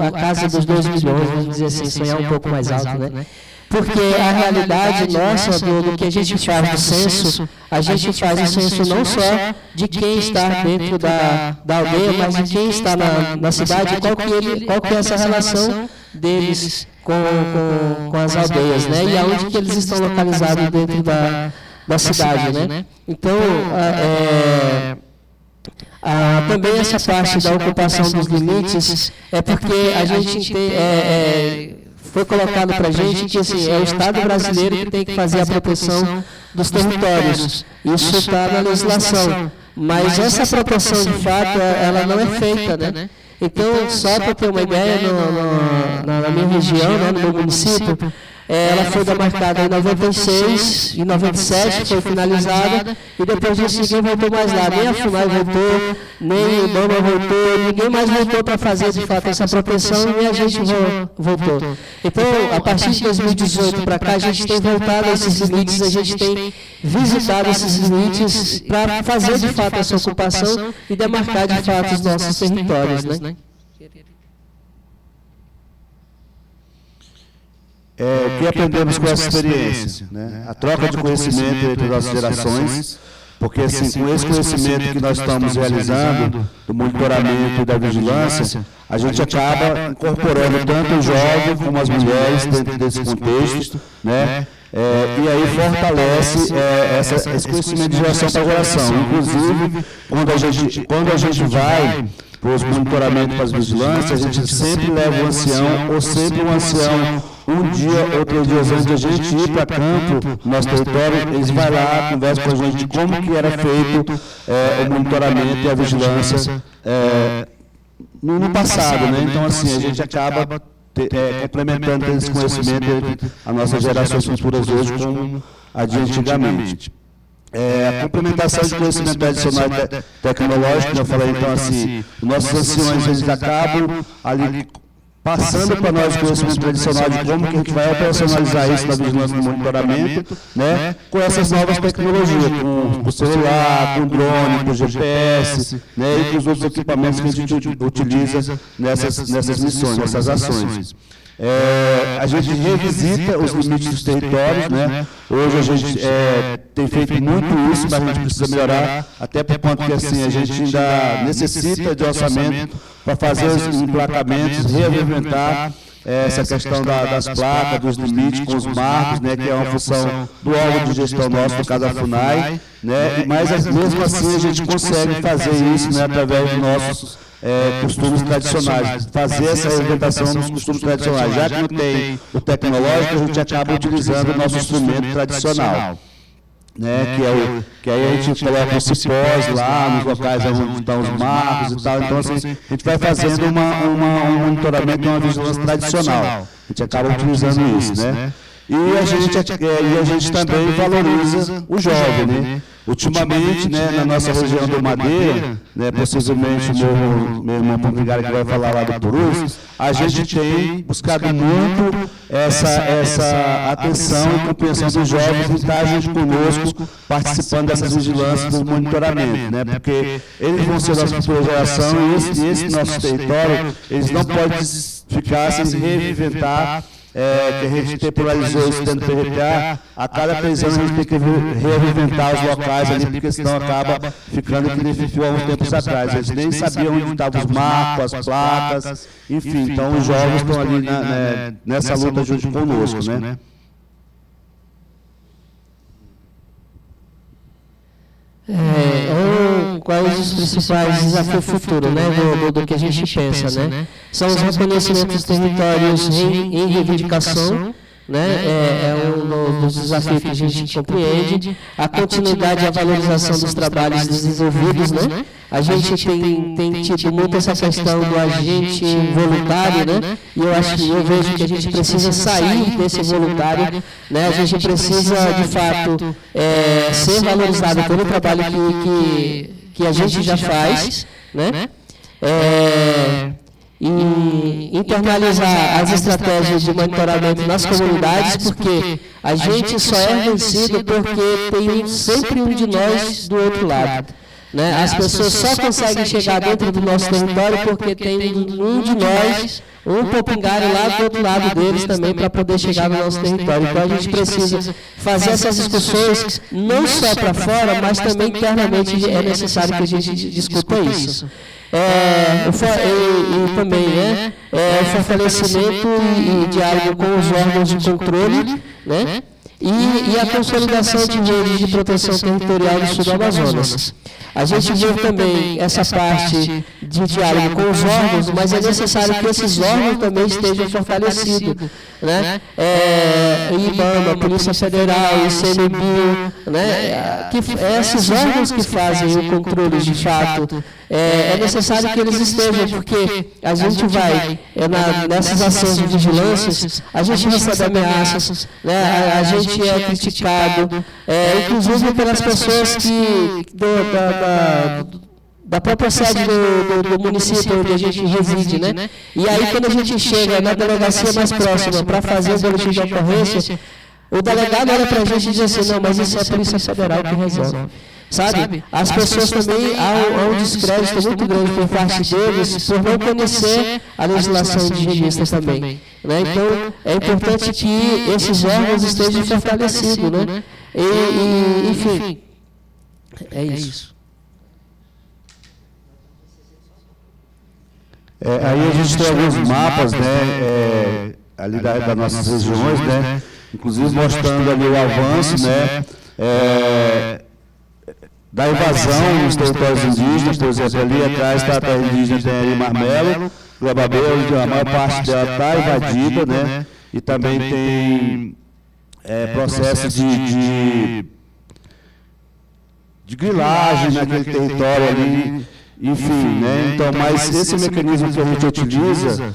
a casa dos 2 milhões, vamos dizer assim, sonhar um pouco mais alto, né? Porque a realidade nossa do que a gente faz do censo, a gente faz o censo não só de quem está dentro da aldeia, mas de quem está na cidade, qual que é essa relação deles com as aldeias, né? E aonde que eles estão localizados dentro da cidade, né? Então, também essa parte da ocupação dos limites é porque a gente foi colocado para a gente que, assim, é o Estado brasileiro que tem que fazer a proteção dos territórios. Isso está na legislação. Mas essa proteção, de fato, ela não é feita, né? Então, só para ter uma ideia, na minha região, né, no meu município, ela foi demarcada em 96, em 97 foi finalizada, e depois disso ninguém voltou mais lá, nem a FUNAI voltou, nem o IBAMA voltou, ninguém mais voltou para fazer de fato essa proteção, e a gente voltou. Então, a partir de 2018 para cá, a gente tem voltado a esses limites, a gente tem visitado esses limites para fazer de fato essa ocupação e demarcar de fato os nossos territórios, né? O que aprendemos com essa experiência, né? A troca de conhecimento entre as gerações, porque assim, com esse conhecimento que nós estamos realizando, do monitoramento e da vigilância, a gente acaba incorporando tanto o jovem como as mulheres dentro desse contexto, né? E aí fortalece esse conhecimento de geração para geração. Inclusive, quando a gente vai para os monitoramentos, para as vigilâncias, a gente sempre leva o ancião, ou sempre um ancião, um dia ou 3 dias antes de a gente ir para campo, no nosso território, eles vão lá, conversam com a gente de como que era feito o monitoramento e a vigilância no passado, né? Então, assim, a gente acaba complementando esse conhecimento entre as nossas gerações futuras hoje como a de antigamente. A complementação de conhecimento tradicional e tecnológico, eu falei, então, assim, nossos anciões, eles acabam ali passando para nós o conhecimento tradicional de como que a gente vai operacionalizar isso na vigilância e no monitoramento, né, com essas novas tecnologias, com o celular, com o drone, com o GPS, né, e com os outros equipamentos que a gente utiliza nessas missões, nessas ações. A gente revisita os limites dos territórios, né? Hoje a gente tem feito muito isso, mas a gente precisa melhorar, até por conta que assim, a gente ainda necessita de orçamento para fazer os emplacamentos, reavimentar essa questão das placas, dos limites com os marcos, né, que é uma função do órgão de gestão nosso, no caso da FUNAI, né? Mas mesmo assim a gente consegue fazer isso, né, através dos nossos costumes tradicionais, fazer essa reinventação dos costumes tradicionais. Já que não tem o tecnológico, a gente acaba utilizando o nosso instrumento tradicional, né, que aí a gente coloca os cipós lá nos locais onde estão os marcos e tal. Então, assim, a gente vai fazendo um monitoramento e uma vigilância tradicional. A gente acaba utilizando isso, né? E a gente também valoriza o jovem, né? Ultimamente, né, na nossa região do Madeira, né, possivelmente meu irmão Vigário que vai falar lá do Purus, a gente tem buscado muito essa atenção e compreensão dos jovens de estar junto conosco, participando dessas vigilâncias do monitoramento, né, porque eles vão ser nossa futura geração e esse nosso território, eles não podem ficar sem reinventar. Que a gente temporalizou isso dentro do PGPA, a cada 3 anos a gente tem que reinventar os locais ali, porque senão acaba ficando que nem ficou há uns tempos atrás. A gente nem sabia onde estavam os marcos, as placas, enfim. Então os jovens estão ali nessa luta junto conosco, né? Quais os principais desafios futuros, né, do que a gente pensa, né? São os reconhecimentos dos territórios em reivindicação, né? Um dos desafios que a gente compreende, a continuidade e a valorização dos trabalhos desenvolvidos, né? A gente tem tido muito essa questão do agente voluntário, né? E eu vejo que a gente precisa sair desse voluntário, né? A gente precisa, de fato, ser valorizado pelo trabalho que a gente já faz, né? E internalizar as estratégias de monitoramento nas comunidades, porque a gente só é vencido porque tem sempre um de nós do outro lado. Né? As pessoas só conseguem chegar dentro do nosso território porque tem um de nós, um popingário lá do outro lado deles também para poder chegar no nosso território. Então a gente precisa fazer essas discussões não só para fora, mas também internamente é necessário que a gente discuta isso. E também o fortalecimento e diálogo com os órgãos de controle, né? E a consolidação de redes de proteção territorial do sul do Amazonas. A gente vê também essa parte de diálogo com os órgãos, mas é necessário que esses órgãos também estejam fortalecidos, né? IBAMA, Polícia Federal, ICMBio, né? Esses órgãos que fazem o controle de fato, é necessário que eles estejam, porque a gente vai, nessas ações de vigilância, a gente recebe ameaças, né? A gente é criticado, inclusive pelas pessoas da própria sede do município onde a gente reside, né? E aí, quando a gente chega na delegacia mais próxima para fazer o boletim de ocorrência, o delegado olha para a gente e diz assim, não, mas isso é a Polícia Federal que resolve. Sabe? As pessoas também, há um descrédito muito grande por parte deles por não conhecer a legislação indigenista também. Né? Então, é importante que esses órgãos estejam fortalecidos, né? Enfim, é isso. Aí a gente tem alguns mapas, né, ali das nossas regiões, né, inclusive mostrando ali o avanço, né, da invasão nos territórios indígenas. Por exemplo, ali atrás está a terra indígena, tem ali Marmelo, Guababeira, a maior parte dela está invadida, né, e também tem processo de grilagem naquele território ali, enfim, né? Então, mas esse mecanismo que a gente utiliza,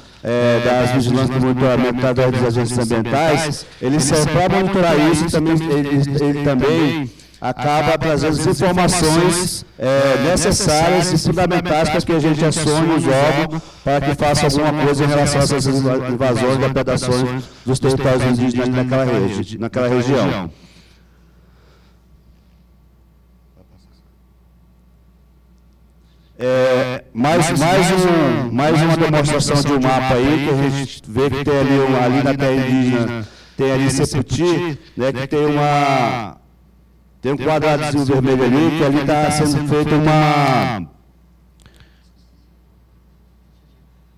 das vigilâncias de monitoramento das agências ambientais, ele serve para monitorar isso, ele também acaba trazendo as informações necessárias e fundamentais para que a gente acione os órgãos para que faça alguma coisa em relação a essas invasões e depredações dos territórios indígenas naquela região. Mais uma demonstração de um mapa aí, que a gente vê que tem ali na terra indígena, tem ali Seputi, né, que tem um quadradozinho vermelho ali, que ali está sendo feito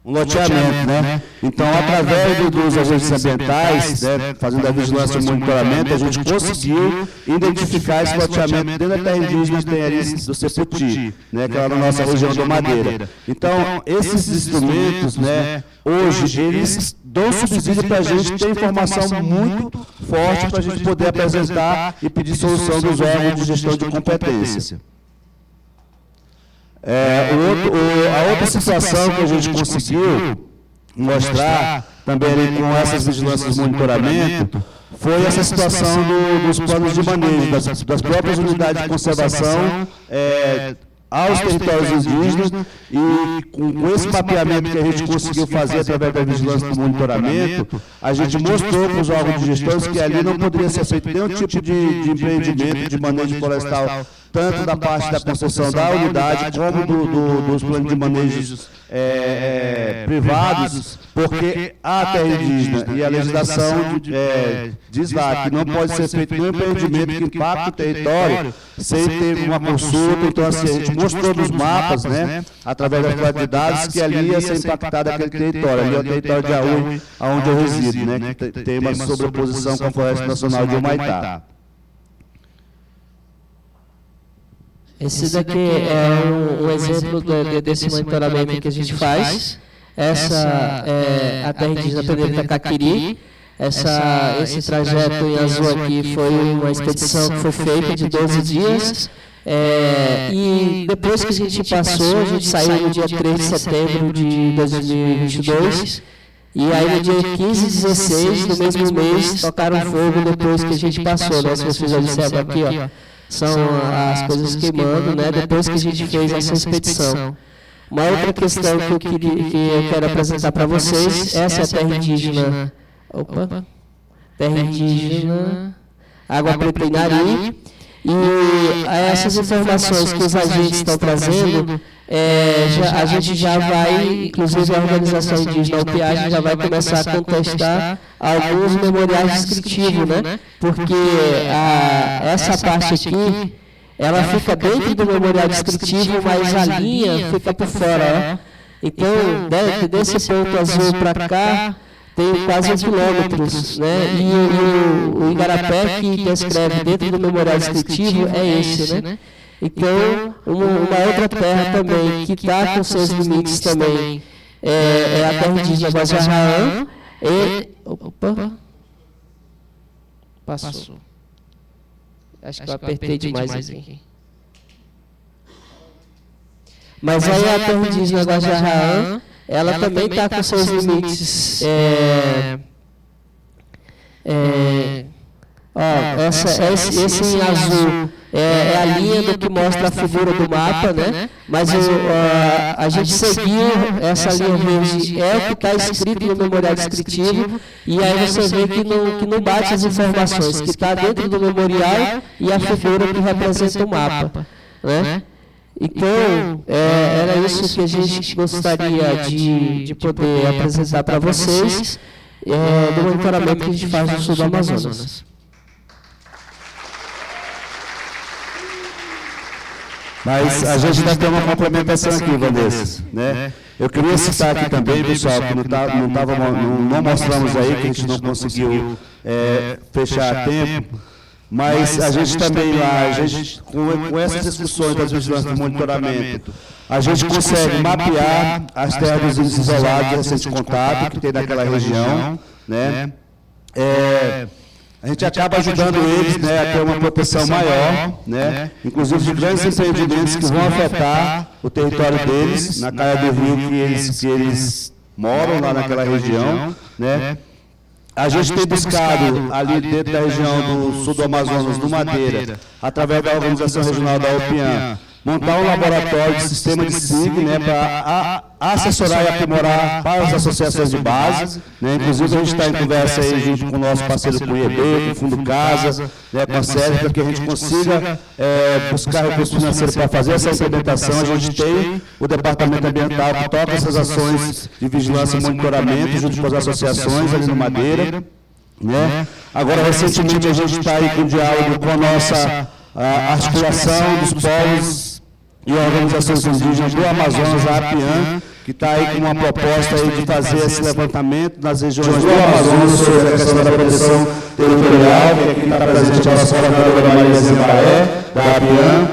um loteamento, né? Então, através dos agentes ambientais, né, fazendo a vigilância e o monitoramento, a gente conseguiu identificar esse loteamento dentro da terra indígena que tem ali do Seputi, né, que é lá na nossa região do Madeira. Então, esses instrumentos, né, hoje, eles dão subsídio para a gente ter informação muito forte para a gente poder apresentar e pedir solução dos órgãos de gestão de competência. A outra situação que a gente conseguiu mostrar também ali com essas vigilâncias de monitoramento foi essa situação dos planos de manejo, das próprias unidades de conservação aos territórios indígenas, e com esse mapeamento que a gente conseguiu fazer através da vigilância do monitoramento, a gente mostrou para os órgãos de gestão que ali não poderia ser feito nenhum tipo de empreendimento de manejo florestal, tanto da parte da concessão da unidade, como dos planos de manejos privados, porque a terra indígena e a legislação diz lá que não pode ser feito nenhum empreendimento que impacte o território sem ter uma consulta. Então, assim, a gente mostrou nos mapas, né, através das quantidades, que ali ia ser impactado aquele território. Ali é o território de Aui, onde eu resido, né, que tem uma sobreposição com a Floresta Nacional de Humaitá. Esse daqui é um exemplo desse monitoramento que a gente faz. Essa é a terra indígena Pedreira Itacaquiri. Esse trajeto em azul aqui foi uma expedição que foi feita de 12 dias. E depois que a gente passou, a gente saiu no dia 3 de setembro de 2022. E aí no dia 15 e 16 do mesmo mês tocaram fogo depois que a gente passou, né? Se vocês observam aqui, ó, são as coisas queimando, né? Depois que a gente fez essa expedição. Uma outra questão que eu quero apresentar para vocês, essa é a terra indígena, terra indígena Água Preta Inari. E essas informações que os agentes estão trazendo, a gente já vai, inclusive a organização indígena UPA, já vai começar a contestar alguns memoriais descritivos, né? Porque essa parte aqui, ela fica dentro do memorial descritivo, mas a linha fica por fora, ó. Então, desse ponto azul para cá, tem quase 1 quilômetro, né? E o igarapé que descreve dentro do memorial descritivo é esse, né? Então, uma outra terra também que está com seus limites também é a terra indígena Guajarraã. Passou. Acho que eu apertei demais aqui. Mas aí a terra indígena Guajarraã, ela também está com seus limites. Esse em azul é a linha do que mostra a figura do mapa, né? Mas a gente seguiu essa linha verde, é o que está escrito no memorial descritivo, e aí você vê que não bate as informações, que está dentro do memorial e a figura que representa o mapa, né? Então, era isso que a gente gostaria de poder apresentar para vocês do monitoramento que a gente faz no sul do Amazonas. Mas a gente ainda tem uma complementação aqui, Vanessa, né? Eu queria citar aqui também, pessoal, que não mostramos aí, que a gente não conseguiu fechar a tempo, mas a gente também lá, com essas discussões das vigilâncias de monitoramento, a gente consegue mapear as terras dos índios isolados de recente contato que tem naquela região, né? A gente acaba ajudando eles, né, a ter uma proteção maior, né? Inclusive de grandes empreendimentos que vão afetar o território deles, na caia do rio que eles moram lá naquela região, né? A gente tem buscado ali dentro da região do sul do Amazonas, do Madeira, através da organização regional da UPIAN, montar um laboratório de sistema de SIG, né, para assessorar e aprimorar para as associações de base, né? Inclusive a gente está em conversa aí junto com o nosso parceiro CUIEB, com o Fundo Casa, né, com a SERV, para que a gente consiga buscar recursos financeiros para fazer essa implementação. A gente tem o Departamento Ambiental que toca essas ações de vigilância e monitoramento junto com as associações ali no Madeira, né? Agora, recentemente, a gente está aí com diálogo com a nossa articulação dos povos e organizações indígenas do Amazonas, a APIAN, que está aí com uma proposta aí de fazer esse levantamento nas regiões do Amazonas sobre a questão da proteção territorial, que aqui está presente a nossa coordenadora Maria Zembaé, da APIAN.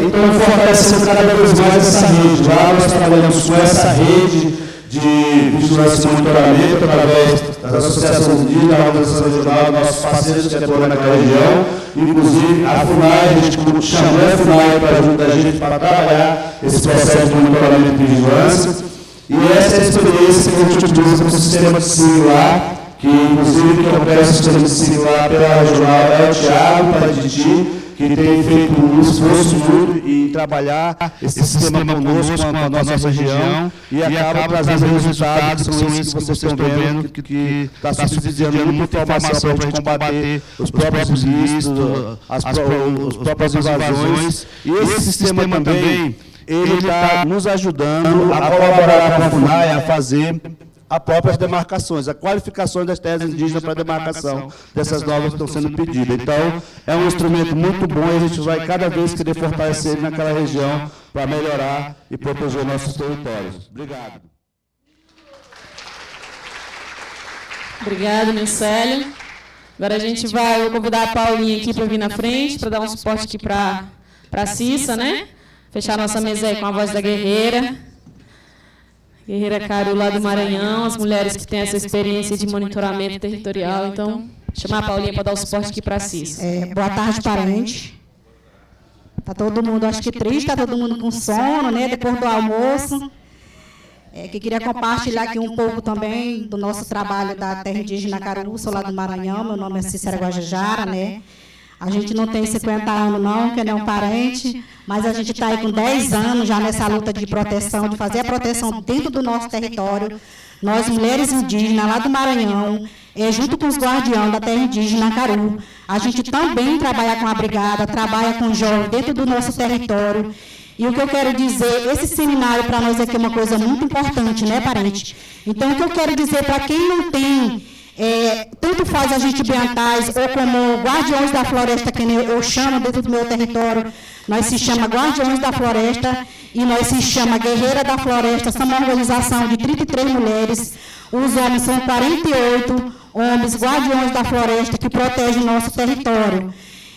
Então, fortalecendo cada vez mais essa rede. Lá nós trabalhamos com essa rede de vigilância e monitoramento através das associações indígenas, da organização regional, nossos parceiros que atuam naquela região, inclusive a FUNAI, a gente chamou a FUNAI para ajudar a gente para trabalhar esse processo de monitoramento e vigilância. E essa é a experiência que a gente utiliza com o sistema de SIG lá, que inclusive que eu peço que você siga lá pela regional, é o Thiago Paditi, que tem feito um esforço muito em trabalhar esse sistema conosco, com a nossa região, e acaba trazendo resultados que são esses que vocês estão vendo, que está subsidiando muita informação para a gente combater os próprios ilícitos, as próprias invasões. E esse sistema também, ele está nos ajudando a colaborar com a FUNAI a fazer as próprias demarcações, a qualificação das terras indígenas para a demarcação dessas novas que estão sendo pedidas. Então, é um instrumento muito bom e a gente vai cada vez querer fortalecer ele naquela região para melhorar e proteger nossos territórios. Obrigado. Obrigado, Nilcélio. Agora a gente vai, vou convidar a Paulinha aqui para vir na frente, para dar um suporte aqui para a Cissa, né? Fechar nossa mesa aí com a voz da guerreira. Guerreira Caru, lá do Maranhão, as mulheres que têm essa experiência de monitoramento territorial. Então, chamar a Paulinha para dar o suporte aqui para a Cissa. Boa tarde, parente. Está todo mundo, acho que triste, está todo mundo com sono, né? Depois do almoço. Que queria compartilhar aqui um pouco também do nosso trabalho da terra indígena Caru, sou lá do Maranhão, meu nome é Cícera Guajajara, né? A gente não tem 50 anos não, que não é um parente, mas a gente está aí com 10 anos já nessa luta de proteção, de fazer a proteção dentro do nosso território. Nós, mulheres indígenas lá do Maranhão, junto com os guardiões da terra indígena Caru, a gente também trabalha com a brigada, trabalha com jovens dentro do nosso território. E o que eu quero dizer, esse seminário para nós aqui é uma coisa muito importante, né, parente? Então, o que eu quero dizer para quem não tem... tanto faz a gente ambientais ou como guardiões da floresta, que eu chamo dentro do meu território, nós se chama Guardiões da Floresta e nós se chama Guerreira da Floresta, somos uma organização de 33 mulheres, os homens são 48 homens guardiões da floresta que protegem o nosso território.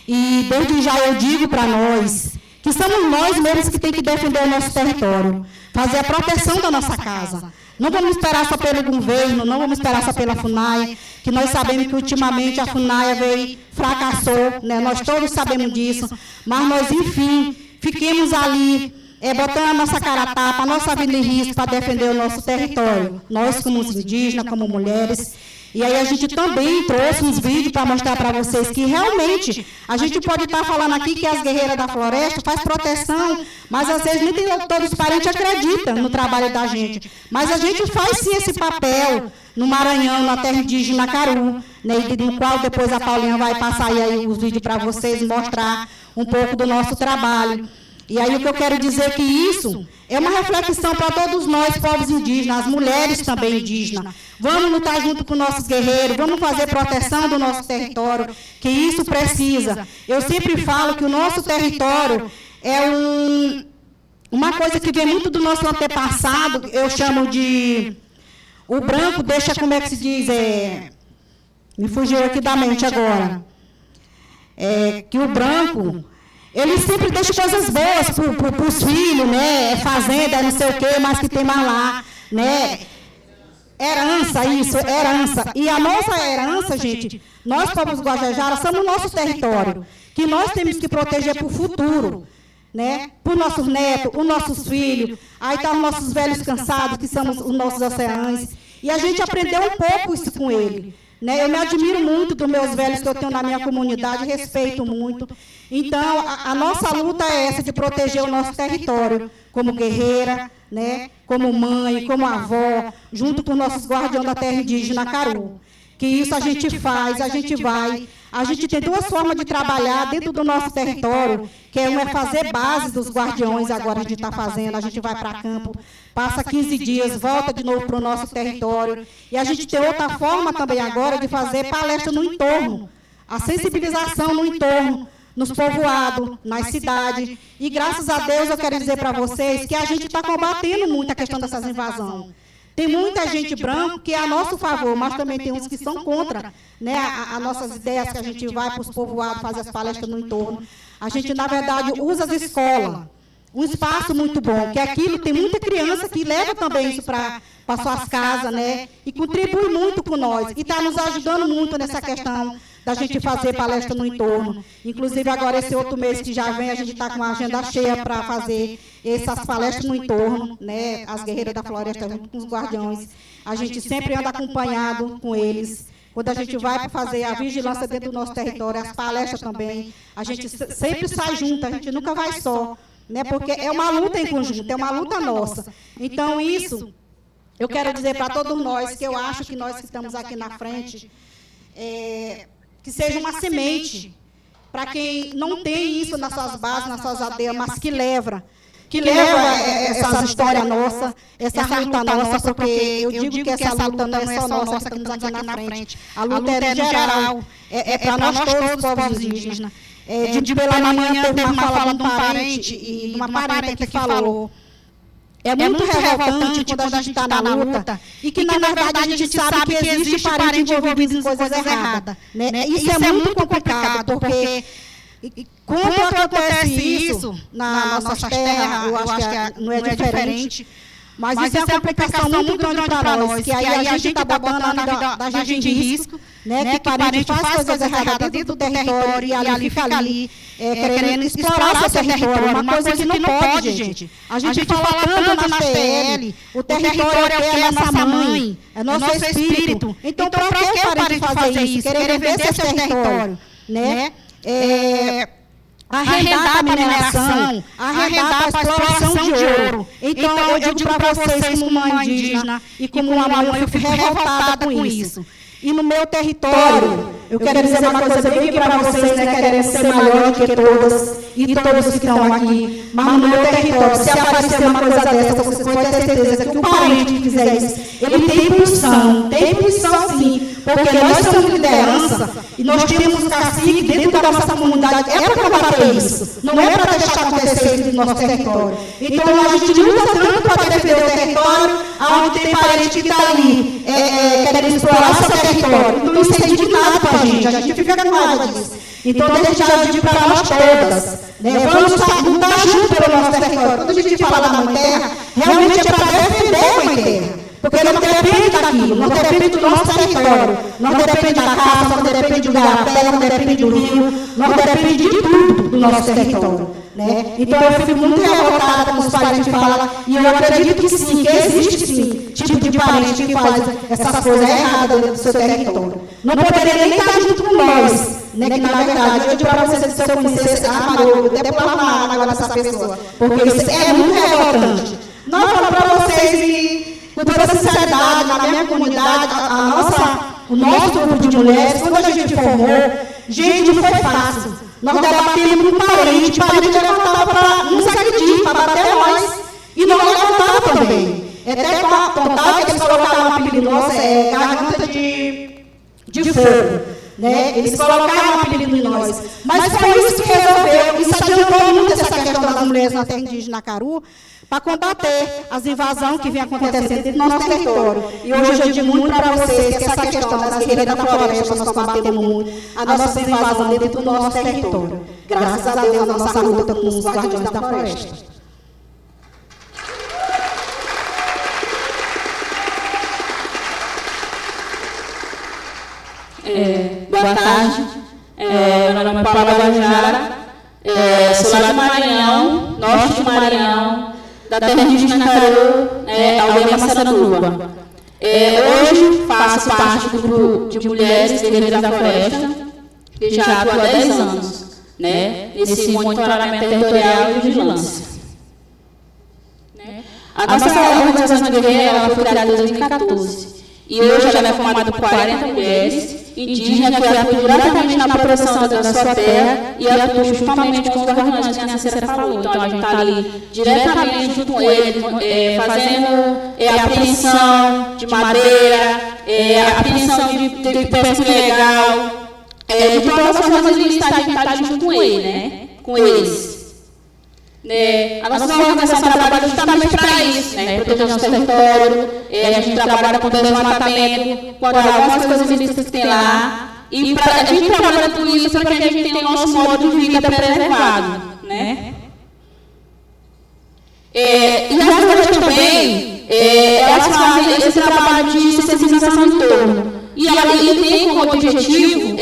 E desde já eu digo para nós que somos nós mesmos que temos que defender o nosso território, fazer a proteção da nossa casa. Não vamos esperar só pelo governo, não vamos esperar só pela FUNAI, que nós sabemos que ultimamente a FUNAI fracassou, né? Nós todos sabemos disso, mas nós, enfim, fiquemos ali, botando a nossa cara a tapa, a nossa vida em risco para defender o nosso território. Nós, como indígenas, como mulheres. E aí a gente também trouxe uns vídeos para mostrar para vocês que realmente a gente pode estar falando aqui que as guerreiras da floresta faz proteção, mas às vezes nem todos os parentes acreditam no trabalho da gente. Mas a gente faz sim esse papel no Maranhão, na terra indígena Caru, né, no qual depois a Paulinha vai passar aí os vídeos para vocês e mostrar um pouco do nosso trabalho. E aí o que eu quero dizer é que isso é uma reflexão para todos nós, povos indígenas, as mulheres também indígenas. Vamos lutar junto com nossos guerreiros, vamos fazer proteção do nosso território, que isso precisa. Eu sempre falo que o nosso território é uma coisa que vem muito do nosso antepassado, eu chamo de... O branco deixa, como é que se diz, me fugiu aqui da mente agora. Que o branco... Ele sempre deixa coisas boas para os filhos, né? Fazenda, não sei o quê, mas que tem mais lá, né? Herança, isso, herança. E a nossa herança, gente, nós, povos Guajajara, somos o nosso território, que nós temos que proteger para o futuro, né? Para os nossos netos, os nossos filhos. Aí estão os nossos velhos cansados, que são os nossos oceãs. E a gente aprendeu um pouco isso com ele. Né? Eu me admiro muito dos meus velhos que eu tenho na minha comunidade, respeito muito. Então, a nossa luta é essa, de proteger o nosso território, como guerreira, né? Como mãe, como avó, junto com nossos guardiões da terra indígena Caru. Que isso a gente faz, a gente vai. A gente tem duas formas de trabalhar dentro do nosso território, que uma é fazer base dos guardiões, agora a gente está fazendo, a gente vai para campo, passa 15 dias, volta de novo para o nosso território. E a gente tem outra forma também agora de fazer palestra no entorno, a sensibilização no entorno, nos povoados, nas cidades. E graças a Deus eu quero dizer para vocês que a gente está combatendo muito a questão dessas invasões. Tem muita gente branca que é a nosso favor, mas também tem uns que são contra, né, as nossas ideias, que a gente vai para os povoados, fazer as palestras no entorno. A gente, na verdade, usa as escolas, um espaço muito bom, que aquilo tem muita criança que leva também isso para suas casas, né, e contribui muito com nós, e está nos ajudando muito nessa questão da gente fazer palestra no entorno. Inclusive, agora, esse outro mês que já vem, a gente está com a agenda cheia para fazer essas palestras no entorno, né? As guerreiras da floresta junto com os guardiões. A gente sempre anda acompanhado com eles. quando a gente vai fazer a vigilância dentro do nosso território, as palestras também, a gente sempre sai junto, a gente nunca vai só, né? Porque é uma luta em conjunto, é uma luta nossa. Então, isso, eu quero dizer para todos nós, que eu acho que nós que estamos aqui na frente, que seja uma semente para quem não tem isso nas suas bases, nas suas aldeias, mas que leva essas histórias nossas, essa luta nossa, porque eu digo que essa luta não é só nossa, que estamos aqui na frente. A luta é geral, é para nós todos, os povos indígenas. Pela manhã teve uma fala de um parente, e de uma parente que falou. É muito revoltante quando a gente está na luta e que, na verdade, a gente sabe que existe parente envolvido em coisas erradas. Né? Isso é muito complicado, porque quando acontece isso na nossa terra, eu acho que não é diferente, mas isso é uma complicação muito grande para nós, que aí a gente está botando a vida da gente em risco, né? Que parente faz coisas erradas dentro do território e ali fica ali, querendo explorar seu território, uma coisa que não pode, gente. A gente fala tanto na PL, o território é o que é a nossa mãe, é nosso espírito. Então, para que o parente fazer isso? Querer vender seu território, né? Arrendar a mineração, arrendar a exploração de ouro. Então, eu digo para vocês, como uma indígena e como uma mãe, eu fico revoltada com isso. E no meu território, eu quero dizer uma coisa bem aqui para vocês, né, querendo ser maior do que todas e todos que estão aqui, mas no meu território, se aparecer uma coisa dessa, vocês podem ter certeza que o parente que fizer isso, ele tem punição sim, porque nós somos liderança e nós temos cacique dentro da nossa comunidade, é para combater isso, não é para deixar acontecer isso no nosso território. Então, a gente luta tanto para defender o território, onde tem parente que está ali, querendo explorar seu território. Então, isso é indignado para a gente fica com raiva disso. Então, desde já eu digo para nós todas, né, vamos lutar junto pelo nosso território. Quando a gente fala da Mãe Terra, realmente é para defender a Mãe Terra. Porque não depende daquilo, não depende do nosso território, não depende da caça, não depende do garapé, não depende do rio, não depende de tudo do nosso território. Né? Então, eu fico muito revoltada com os parentes que falam, e eu acredito que sim, que existe sim, tipo de parente que faz essas coisas erradas dentro do seu território. Não poderia nem estar junto com nós, né? Que na verdade, eu digo para vocês que se eu conhecesse, eu até pulava na água agora dessa pessoa, porque isso é muito revoltante. Não falo para vocês, e com toda sinceridade, na minha comunidade, o nosso grupo de mulheres, quando a gente formou, gente, não foi fácil. Nós debatemos com parente levantava para nos agredir, para bater nós, e não levantava também. Até contava que eles colocaram um apelido nosso, garganta de fogo. Né? Eles colocaram um apelido em nós. Mas foi isso que resolveu, isso adiantou muito essa questão das mulheres na terra indígena Caru, para combater as invasões que vêm acontecendo dentro do nosso território. E hoje eu digo muito para vocês que essa questão das guerreiras da floresta, nós combatemos muito a nossa invasão dentro do nosso território. Graças a Deus, a nossa luta com os guardiões da floresta. Boa tarde, meu nome é Paula Guajara, sou lá do Maranhão, norte do Maranhão, da terra indígena Caru, aldeia Massaranduba. Hoje faço parte do grupo de mulheres guerreiras da floresta, que já atua há 10 anos, nesse monitoramento territorial e vigilância. A nossa organização guerreira ela foi criada em 2014 e hoje ela é formada por 40 mulheres indígenas que atuam diretamente na proteção da sua terra e atuam justamente com os guardiões que a Cícera falou. Então, a gente está ali diretamente junto com eles, fazendo apreensão de madeira, apreensão de pesca ilegal, de todas as formas de estar junto com eles, né? Com eles. A nossa organização trabalha justamente para isso, proteger o nosso território, a gente trabalha com desmatamento, quando algumas coisas ilícitas que tem lá, e a gente trabalha tudo isso para que a gente tenha o nosso modo de vida preservado. E as mulheres também, elas fazem esse trabalho de sensibilização em torno. E ele tem como objetivo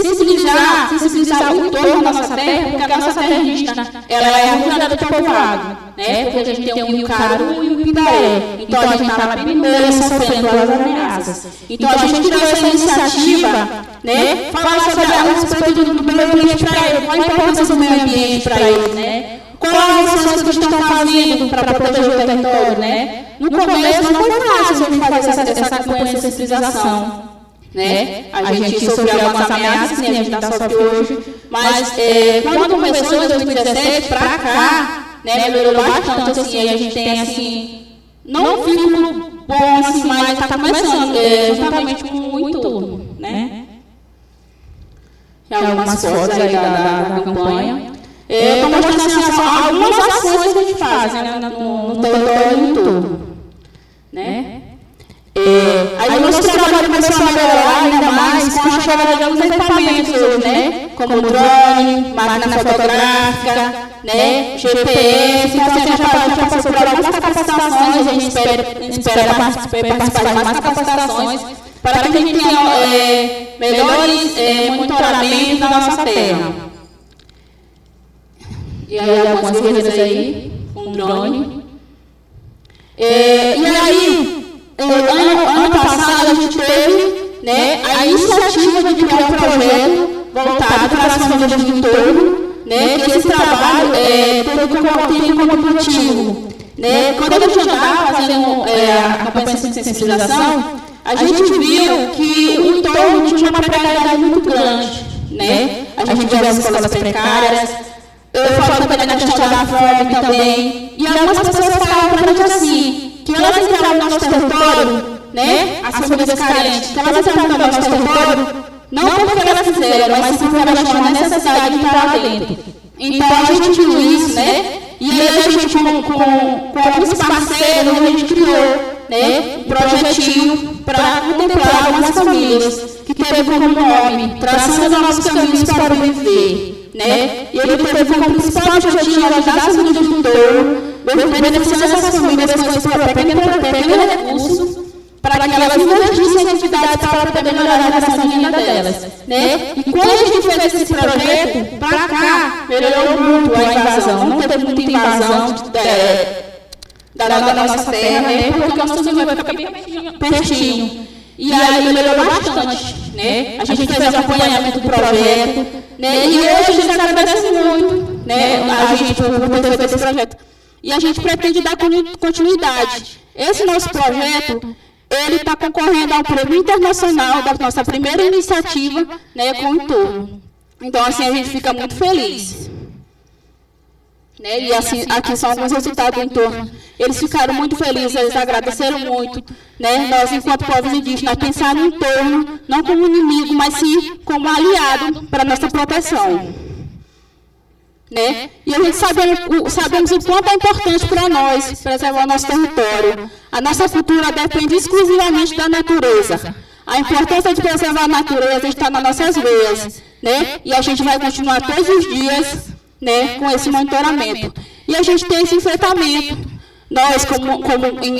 sensibilizar o entorno da nossa terra, porque a nossa terra indígena, ela é armazenada do povoado, né? Porque a gente tem o Rio Caru e o Pindaré. Então, a gente está na primeira sofrendo todas as ameaças. Então, a gente criou essa iniciativa, né? Falar sobre a respeito do meio ambiente para eles, qual a importância do meio ambiente para eles, né? Quais as ações que estão fazendo para proteger o território, né? No começo não foi fácil a gente fazer essa campanha de sensibilização, né? A gente sofreu algumas ameaças, que a gente está sofrendo hoje, mas quando começou em 2017 para cá, né, melhorou bastante, assim, a gente tem, assim, não um vínculo bom, assim, mas está começando, juntamente com o entorno, né? Tem algumas fotos aí da campanha. Estou mostrando assim, algumas ações que a gente faz, né, no território e no entorno, né? Aí o nosso trabalho começou a melhorar ainda mais com a chegada de alguns equipamentos hoje, né? Como drone, máquina fotográfica, né? GPS. Então, assim, a gente já passou por algumas capacitações, a gente espera participar de mais capacitações para que a gente tenha melhores monitoramentos da nossa terra. E aí, algumas guerreiras aí, com drone. E aí, ano passado, a gente teve, né, a iniciativa de criar um projeto voltado para as famílias do entorno, né, que esse trabalho teve como objetivo. Né, quando a gente andava fazendo a campanha de sensibilização, a gente viu que o entorno tinha uma precariedade muito grande. Né? A gente vê as escolas precárias. Eu falo também na questão da fome também. E algumas pessoas falavam para a gente assim, que elas entraram no nosso território, né, as famílias carentes, que elas entraram no nosso território, não porque elas quiseram, mas sim porque elas tinham a necessidade de entrar lá dentro. Então, a gente viu isso, né, e aí a gente, com alguns parceiros, a gente criou, né, um projetinho para contemplar algumas famílias, que teve como nome, traçando nossos caminhos para o viver. Né? E ele teve como principal objetivo ajudar as famílias do entorno, beneficiando essas famílias com esse pequeno recurso, para que elas investissem em atividades para poder melhorar a geração de renda delas. Né? E quando a gente fez esse projeto, para cá, melhorou muito a invasão. Não teve muita invasão da nossa terra, né? Porque o nosso nível fica bem pertinho. E aí melhorou bastante, né? A gente fez acompanhamento do projeto, né? E hoje a gente agradece muito, né? A gente por ter feito esse projeto. E a gente pretende dar continuidade. Esse nosso projeto, ele está concorrendo ao Prêmio Internacional da nossa primeira iniciativa, né, com o entorno. Então, assim, a gente fica muito feliz. Né? E assim, aqui são alguns resultados do entorno. Eles ficaram muito felizes, eles agradeceram muito. Né? Nós, enquanto povos indígenas, pensar no entorno, não como inimigo, mas sim como aliado para a nossa proteção. Né? E a gente sabemos o quanto é importante para nós preservar o nosso território. A nossa cultura depende exclusivamente da natureza. A importância de preservar a natureza está nas nossas veias. Né? E a gente vai continuar todos os dias, né, com esse monitoramento. E a gente tem esse enfrentamento. Nós,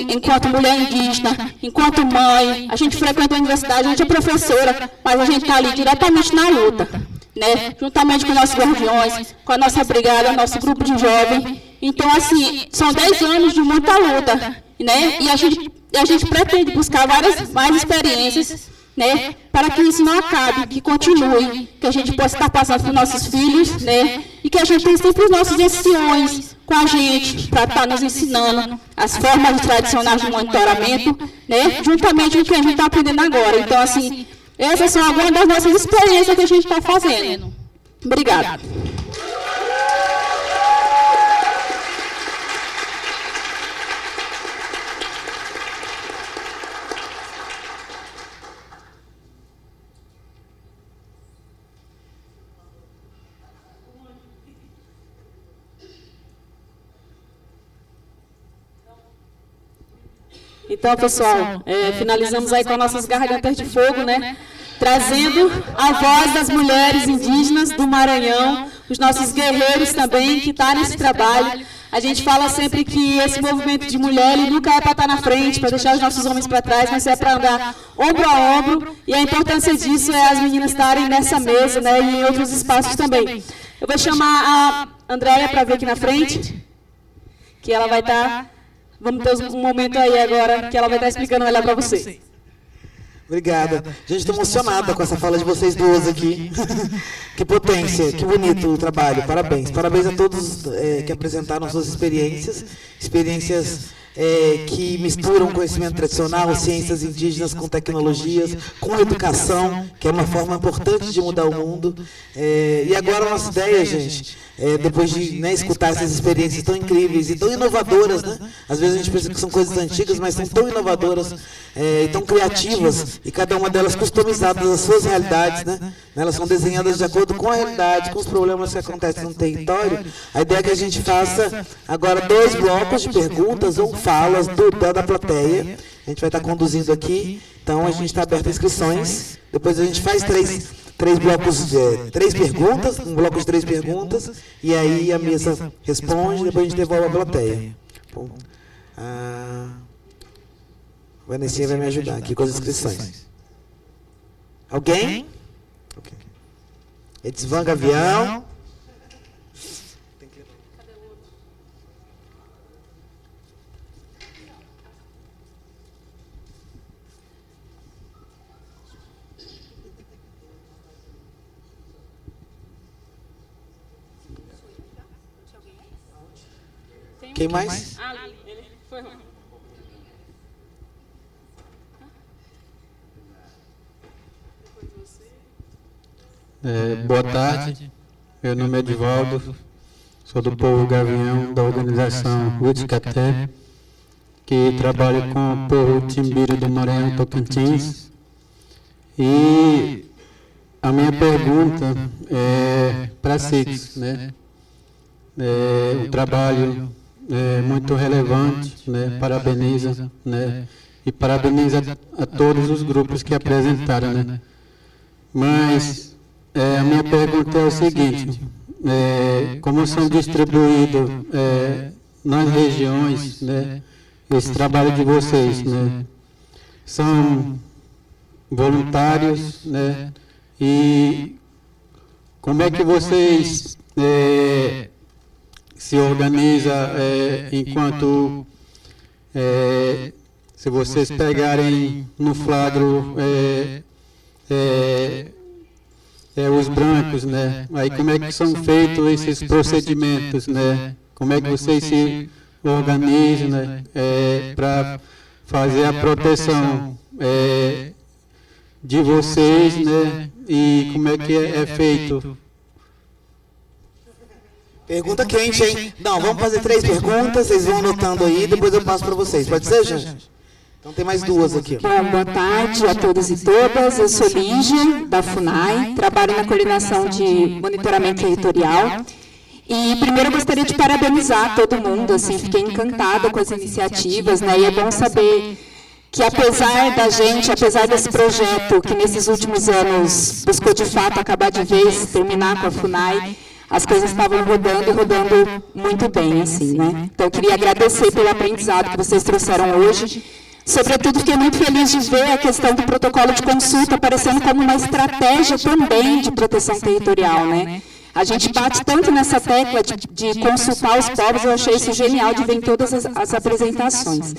enquanto mulher indígena, enquanto mãe, a gente frequenta a universidade, a gente é professora, mas a gente está ali diretamente na luta. Né, juntamente com nossos guardiões, com a nossa brigada, nosso grupo de jovens. Então, assim, são 10 anos de muita luta. Né, e a gente pretende buscar mais experiências, né, para que isso não acabe, que continue, que a gente possa estar passando para os nossos filhos, né, e que a gente tenha sempre os nossos anciões com a gente, para estar nos ensinando as formas tradicionais de monitoramento, né, juntamente com o que a gente está aprendendo agora. Então, assim, essas são algumas das nossas experiências que a gente está fazendo. Obrigada. Então, pessoal, finalizamos aí com as nossas gargantas de fogo, né? Trazendo a voz das mulheres indígenas do Maranhão, os nossos guerreiros também que estão nesse trabalho. A gente fala sempre que esse movimento de mulher, ele nunca é para estar na frente, para deixar os nossos homens para trás, mas é para andar ombro a ombro. E a importância disso é as meninas estarem nessa mesa, né, e em outros espaços também. Eu vou chamar a Andréia para vir aqui na frente, que ela vai estar... Vamos ter um momento aí agora que ela vai estar explicando melhor para você. Obrigada. Gente, estou emocionada com essa fala de vocês duas aqui. Que potência, que bonito o trabalho. Parabéns. Parabéns a todos que apresentaram suas experiências. Experiências que misturam conhecimento tradicional, ciências indígenas com tecnologias, com educação, que é uma forma importante de mudar o mundo. E agora a nossa ideia, gente, depois de escutar essas experiências tão incríveis e tão inovadoras, né? Às vezes a gente pensa que são coisas antigas, mas são tão inovadoras e tão criativas, e cada uma delas customizadas às suas realidades, né? Elas são desenhadas de acordo com a realidade, com os problemas que acontecem no território. A ideia é que a gente faça agora 2 blocos de perguntas ou falas da plateia. A gente vai estar conduzindo aqui, então a gente está aberto a inscrições. Depois a gente faz três blocos, 3 perguntas, um bloco de 3 perguntas, e aí a mesa responde, depois a gente devolve a plateia. Bom, a Vanessinha vai me ajudar aqui com as inscrições. Alguém? Okay. Edisvan Gavião. Quem mais? Ele foi. Boa tarde, meu nome é Edivaldo, sou do povo Gavião, da organização Utscaté, que trabalha com o povo Timbira do Maranhão, Tocantins. E a minha pergunta é para CITES, né? O trabalho é muito relevante, né? Parabeniza, né? E parabeniza a todos os grupos que apresentaram, né? Mas a minha pergunta é o seguinte: como são distribuídos nas regiões, né, esse trabalho de vocês, né? São voluntários, né? E como é que vocês se organizam enquanto se vocês pegarem no flagra os brancos, né? Aí como é que são feitos esses procedimentos, né? Como é que vocês se organizam, né? Para fazer a proteção de vocês, né? E como é que é feito? Pergunta quente, hein? Não, vamos fazer 3 perguntas, vocês vão anotando aí, depois eu passo para vocês. Pode ser, gente? Então tem mais 2 aqui. Bom, boa tarde a todos e todas. Eu sou Lígia, da FUNAI, trabalho na coordenação de monitoramento territorial. E primeiro eu gostaria de parabenizar todo mundo, assim, fiquei encantada com as iniciativas, né? E é bom saber que apesar da gente, apesar desse projeto que nesses últimos anos buscou de fato acabar de vez, terminar com a FUNAI, as coisas estavam rodando e rodando muito bem, assim, né? Então eu queria agradecer pelo aprendizado que vocês trouxeram hoje. Sobretudo, fiquei muito feliz de ver a questão do protocolo de consulta aparecendo como uma estratégia também de proteção territorial, né? A gente bate tanto nessa tecla de consultar os povos, eu achei isso genial de ver em todas as apresentações.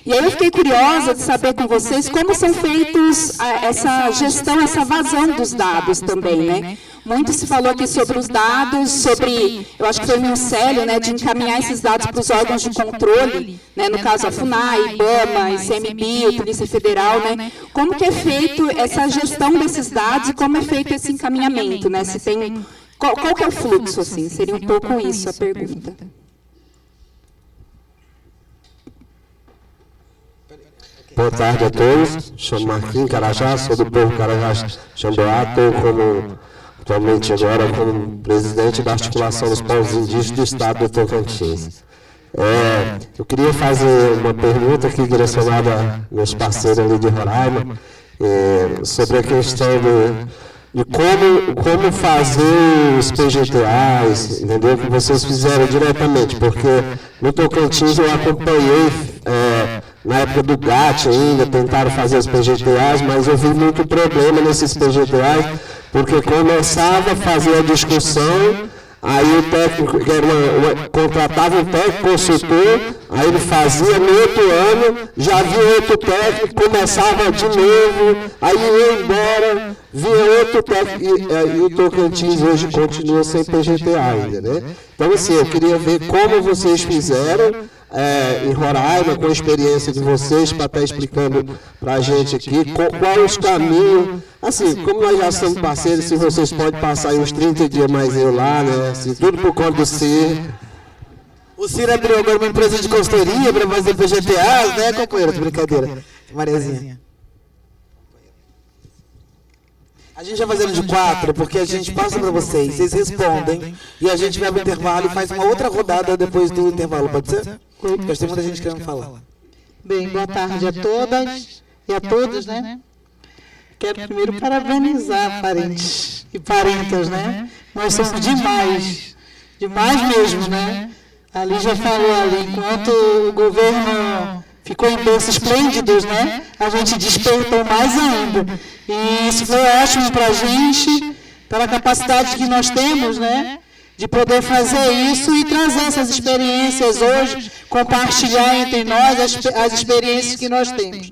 E aí eu fiquei curiosa de saber com vocês como são feitos essa gestão, essa vazão dos dados também, né? Muito se falou aqui sobre os dados, sobre, eu acho que foi o Ministério, né, de encaminhar esses dados para os órgãos de controle, né, no caso a FUNAI, IBAMA, ICMBio, Polícia Federal, né? Como que é feito essa gestão desses dados e como é feito esse encaminhamento, né? Se tem, qual que é o fluxo, assim? Seria um pouco isso a pergunta. Boa tarde a todos, chamo Marquinhos Carajá, sou do povo Carajá Xandoá, estou atualmente agora como presidente da articulação dos povos indígenas do estado do Tocantins. Eu queria fazer uma pergunta aqui direcionada a meus parceiros ali de Roraima, sobre a questão de como fazer os PGTAs, entendeu? Que vocês fizeram diretamente, porque no Tocantins eu acompanhei, na época do GAT ainda, tentaram fazer os PGTAs, mas eu vi muito problema nesses PGTAs, porque começava a fazer a discussão, aí o técnico, contratava um técnico consultor, aí ele fazia no outro ano, já via outro técnico, começava de novo, aí ia embora, via outro técnico, e o Tocantins hoje continua sem PGTA ainda, né? Então, assim, eu queria ver como vocês fizeram em Roraima, com a experiência de vocês, para estar explicando para a gente aqui qual os caminhos. Assim, como nós já somos parceiros, se vocês podem passar aí uns 30 dias mais eu lá, né? Assim, tudo por conta do CIR. O CIR abriu agora uma empresa de consultoria para fazer PGTAs, né, companheiro? Brincadeira. Mariazinha. A gente vai fazendo de 4, porque a gente passa para vocês, vocês respondem, e a gente vai para o intervalo e faz uma outra rodada depois do intervalo, pode ser? Porque tem muita gente querendo falar. Bem, boa tarde a todas e a todos, né? Quero primeiro parabenizar parentes e parentas, né? Nós somos demais mesmo, né? A Lígia falou ali, enquanto o governo ficou em berços esplêndidos, né? A gente despertou mais ainda. E isso foi ótimo para a gente, pela capacidade que nós temos, né? De poder fazer isso e trazer essas experiências hoje, compartilhar entre nós as experiências que nós temos.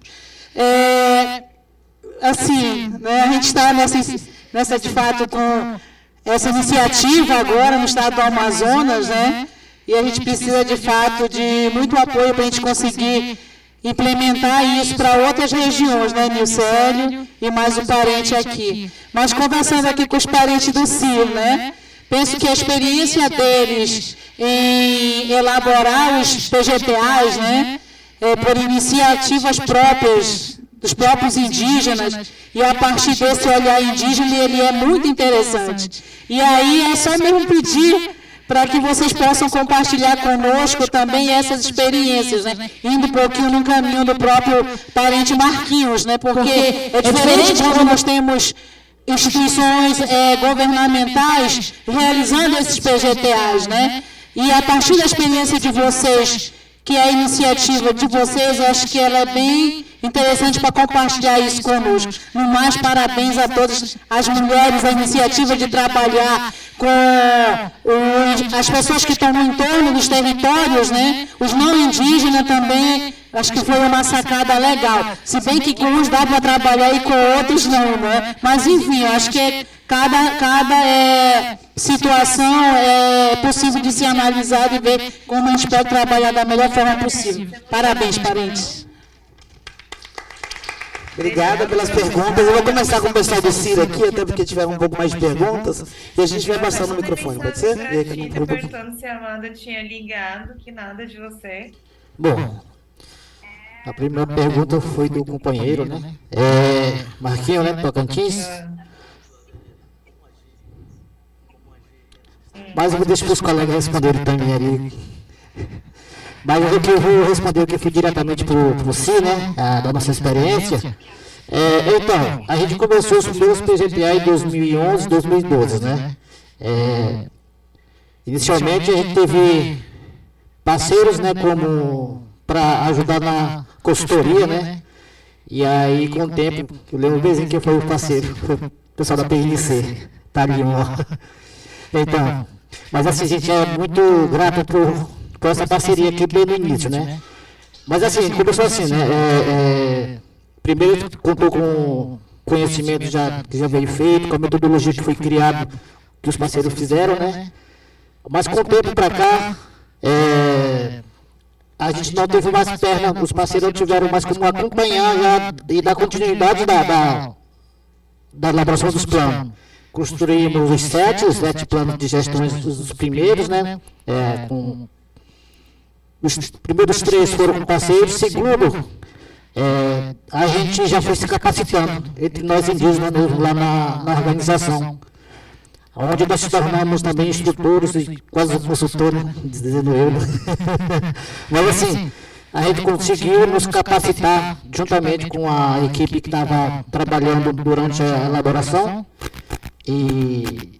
Assim, né, a gente está nessa, de fato, com essa iniciativa agora no estado do Amazonas, né? E a gente precisa, de fato, de muito apoio para a gente conseguir implementar isso para outras regiões, né, Nilcélio e mais um parente aqui. Mas conversando aqui com os parentes do CIR, né? Penso que a experiência deles em elaborar os PGTAs, né, por iniciativas próprias, dos próprios indígenas, e a partir desse olhar indígena, ele é muito interessante. E aí é só mesmo pedir para que vocês possam compartilhar conosco também essas experiências, né, indo um pouquinho no caminho do próprio parente Marquinhos, né, porque é diferente quando nós temos instituições governamentais realizando esses PGTAs, né? E a partir da experiência de vocês, que é a iniciativa de vocês, eu acho que ela é bem interessante para compartilhar isso conosco. No mais, parabéns a todas as mulheres, a iniciativa de trabalhar com as pessoas que estão no entorno dos territórios, né? Os não indígenas também, acho que foi uma sacada legal. Se bem que com uns dá para trabalhar e com outros não, né? Mas, enfim, acho que cada situação é possível de se analisar e ver como a gente pode trabalhar da melhor forma possível. Parabéns, parentes. Obrigada pelas perguntas. Eu vou começar com o pessoal do CIR aqui, até porque tiveram um pouco mais de perguntas, e a gente vai passar no microfone, pode ser? Eu estava perguntando se a Amanda tinha ligado, que nada de você. Bom, a primeira pergunta foi do companheiro, né? Marquinhos, né, Tocantins. Mas eu vou deixar para os colegas responderem também ali. Mas eu vou responder o que foi diretamente para o CIR, né, da nossa experiência. Então, a gente começou os primeiros PGTA em 2011, 2012, né? Inicialmente a gente teve parceiros, né, como para ajudar na consultoria, né? E aí, com o tempo, eu lembro bem quem foi o parceiro, foi o pessoal da PNC, tá ali, ó. Então, mas assim, a gente é muito grato por essa parceria aqui bem no início, né? Mas assim, começou assim, né? Primeiro contou com conhecimento que já veio feito, com a metodologia que foi criada, que os parceiros fizeram, né? Mas com o tempo para cá, a gente não teve mais perna, os parceiros não tiveram mais como acompanhar e dar continuidade da elaboração dos planos. Construímos os sete planos de gestão, os primeiros, né? Os primeiros 3 foram com parceiros, segundo, a gente já foi se capacitando entre nós indígenas lá na organização, onde nós se tornamos também instrutores e quase consultores, dizendo eu. Mas assim, a gente conseguiu nos capacitar juntamente com a equipe que estava trabalhando durante a elaboração. E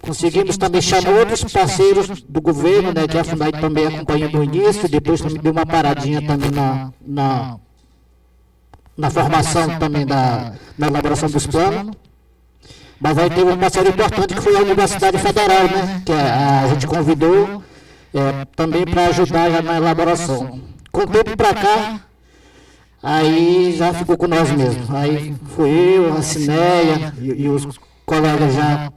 conseguimos também chamar outros parceiros do governo, né, que a FUNAI também acompanhou no início, depois também deu uma paradinha também na formação também na elaboração dos planos. Mas aí teve um parceiro importante que foi a Universidade Federal, né, que a gente convidou também para ajudar na elaboração. Com o tempo para cá, aí já ficou com nós mesmos. Aí fui eu, a Cineia e os colegas já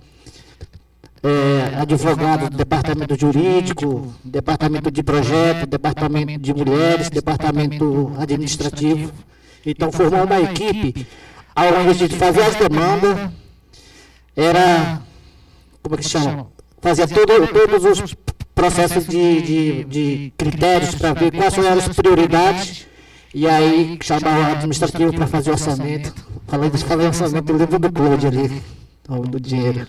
advogados do departamento jurídico, departamento de projeto, departamento de mulheres, departamento administrativo. Então formou uma equipe onde a gente fazia as demandas, como é que chama? Fazia todos os processos de critérios para ver quais eram as prioridades, e aí chamava o administrativo para fazer o orçamento. Falei em orçamento, eu lembro do Claude ali, do dinheiro.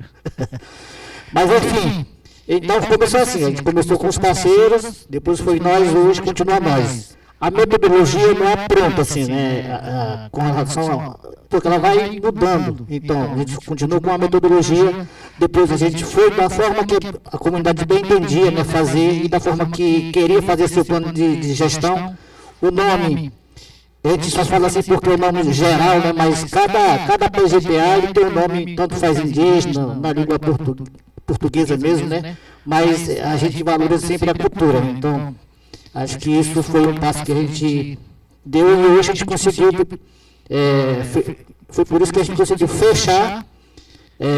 Mas enfim, então começou assim, a gente começou com os parceiros, depois foi nós, hoje continua nós. A metodologia não é pronta assim, né, com relação porque ela vai mudando. Então, a gente continuou com a metodologia, depois a gente foi da forma que a comunidade bem entendia, né, fazer, e da forma que queria fazer seu plano de gestão. O nome, a gente só fala assim porque é o nome geral, né, mas cada PGTA ele tem um nome, tanto faz indígena, na língua portuguesa mesmo, né, mas a gente valoriza sempre a cultura. Então, acho que isso foi um passo que a gente deu e hoje a gente conseguiu, foi por isso que a gente conseguiu fechar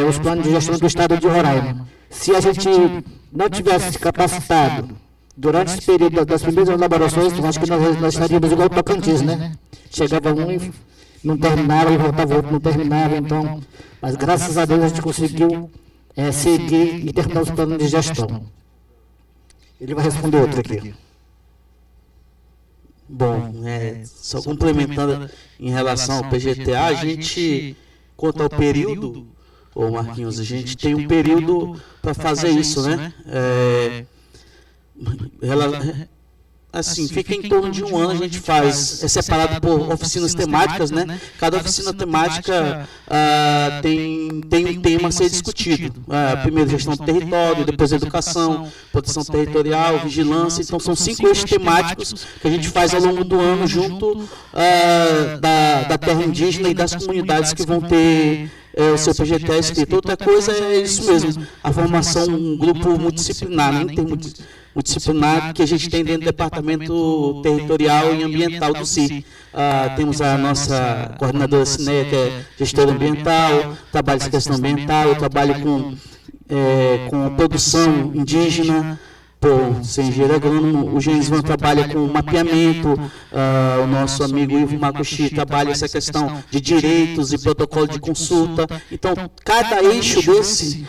os planos de gestão do estado de Roraima. Se a gente não tivesse se capacitado durante esse período das primeiras elaborações, eu acho que nós estaríamos igual o Tocantins, né? Chegava um e não terminava, e voltava outro, não terminava, então, mas graças a Deus a gente conseguiu seguir e terminar os planos de gestão. Ele vai responder outro aqui. Bom, só complementando em relação ao PGTA, a gente, quanto ao período, Marquinhos, a gente tem um período para fazer isso, né? Assim, fica em torno de um ano, a gente faz, é separado por oficinas temáticas, né? Cada oficina temática tem um tema a ser discutido. Primeiro, gestão do território, depois educação, proteção territorial, vigilância. Então, são 5 eixos temáticos que a gente faz ao longo do ano junto da terra indígena e das comunidades que vão ter o seu PGTA escrito. Outra coisa é isso mesmo, a formação, um grupo multidisciplinar, nem tem multidisciplinar que a gente tem dentro do Departamento Territorial e Ambiental do CI. Temos a nossa coordenadora Cineia, que é gestora ambiental, trabalha com questão ambiental, eu trabalho com produção indígena, sem engenheiro agrônomo, o Gensvan trabalha com mapeamento, o nosso amigo Ivo Makushi trabalha essa questão de direitos e protocolo de consulta. Então, cada eixo desse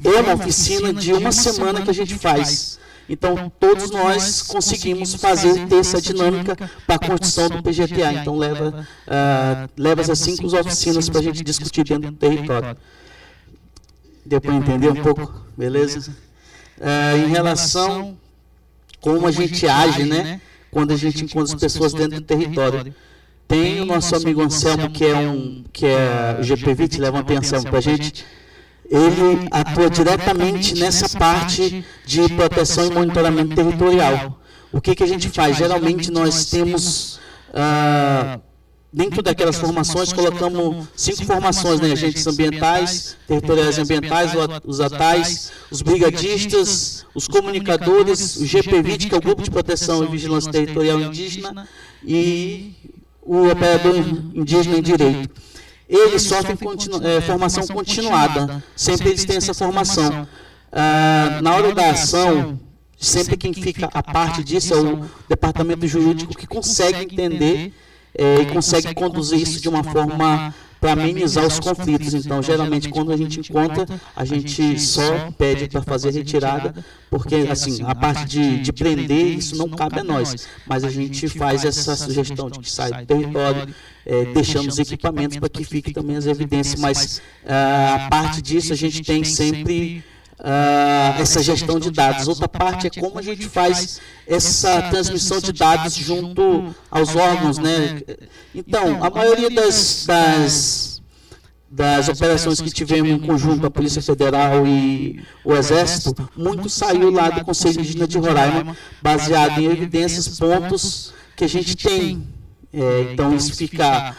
é uma oficina de uma semana que a gente faz. Então, todos nós conseguimos ter essa dinâmica para a construção do PGTA. Então, leva essas 5 oficinas para a gente discutir dentro do território. Deu para entender um pouco? Beleza? Em relação a como a gente age, né, quando a gente encontra as pessoas dentro do território. Tem o nosso amigo Anselmo, que é o GP20, levanta Anselmo para a gente. Ele atua diretamente nessa parte de proteção e monitoramento territorial. O que a gente faz? Geralmente nós temos, dentro daquelas formações, colocamos 5 formações, né? Agentes ambientais, territoriais ambientais, os ATAIs, os brigadistas, os comunicadores, o GP20, que é o Grupo de Proteção e Vigilância Territorial Indígena, e o Operador Indígena em Direito. Eles sofrem formação continuada, sempre eles têm essa formação. Na hora da ação, sempre quem fica a parte disso é o departamento jurídico, que consegue entender e consegue conduzir isso de uma forma para amenizar os conflitos. Então, geralmente, quando a gente encontra, a gente só pede para fazer retirada, porque, assim, a parte de prender, isso não cabe a nós, mas a gente faz essa sugestão de que sai do território, deixando os equipamentos para que fiquem também as evidências, mas a parte disso a gente tem sempre essa gestão de dados. Outra parte é como a gente faz essa transmissão de dados junto aos órgãos, né? Então, a maioria das operações que tivemos em conjunto, a Polícia Federal e o Exército, muito saiu lá do Conselho Indígena de Roraima, baseado em evidências, pontos que a gente tem. Então, isso fica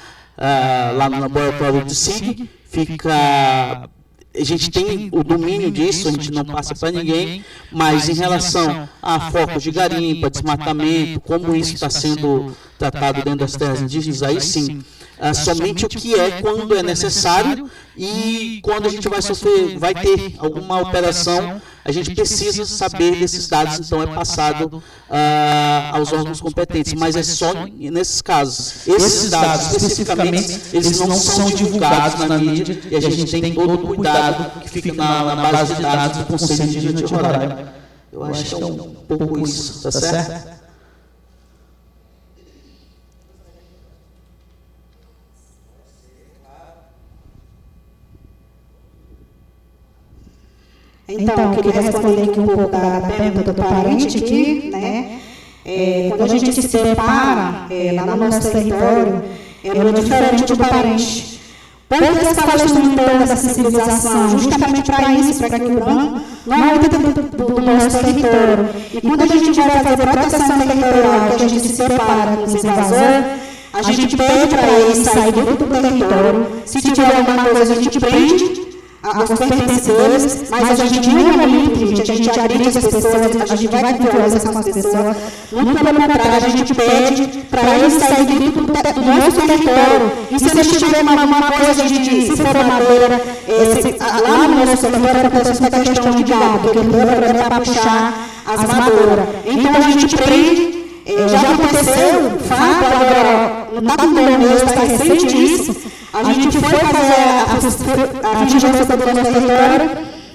lá no laboratório do SIG, a gente tem o domínio disso, a gente não passa para ninguém, mas em relação a focos de garimpo, desmatamento, como isso está sendo tratado dentro das terras indígenas, aí sim, somente o que é quando é necessário, e quando a gente vai ter alguma operação, a gente precisa saber desses dados, então é passado aos órgãos competentes, mas é só nesses casos. Esses dados, especificamente, eles não são divulgados na mídia, e a gente tem todo o cuidado que fica na base de dados do Conselho Indígena de Roraima. Eu acho que é um pouco isso, tá certo? Então, eu queria responder aqui um pouco da pergunta do parente aqui, né? Quando a gente se depara lá no nosso território, é diferente do parente. Poucas falas no entorno dessa civilização, justamente para isso, para que o branco não entre dentro do nosso território. E quando a gente vai fazer proteção territorial, que a gente se depara com os invasores, a gente pede para eles sair dentro do território. Se tiver alguma coisa, a gente prende os pertencedores, mas a gente não é livre, a gente agride as pessoas, a gente vai com violência com as pessoas. Muito pelo contrário, a gente pede para eles saírem dentro do nosso território. E se eles tiverem alguma coisa se for madeira, lá no nosso território acontece muita questão de gado, porque ele leva para puxar as madeiras. Então a gente prende. Já aconteceu, fato, agora, no Tacumbonês, está recente isso, a gente foi fazer a vigilância do nosso território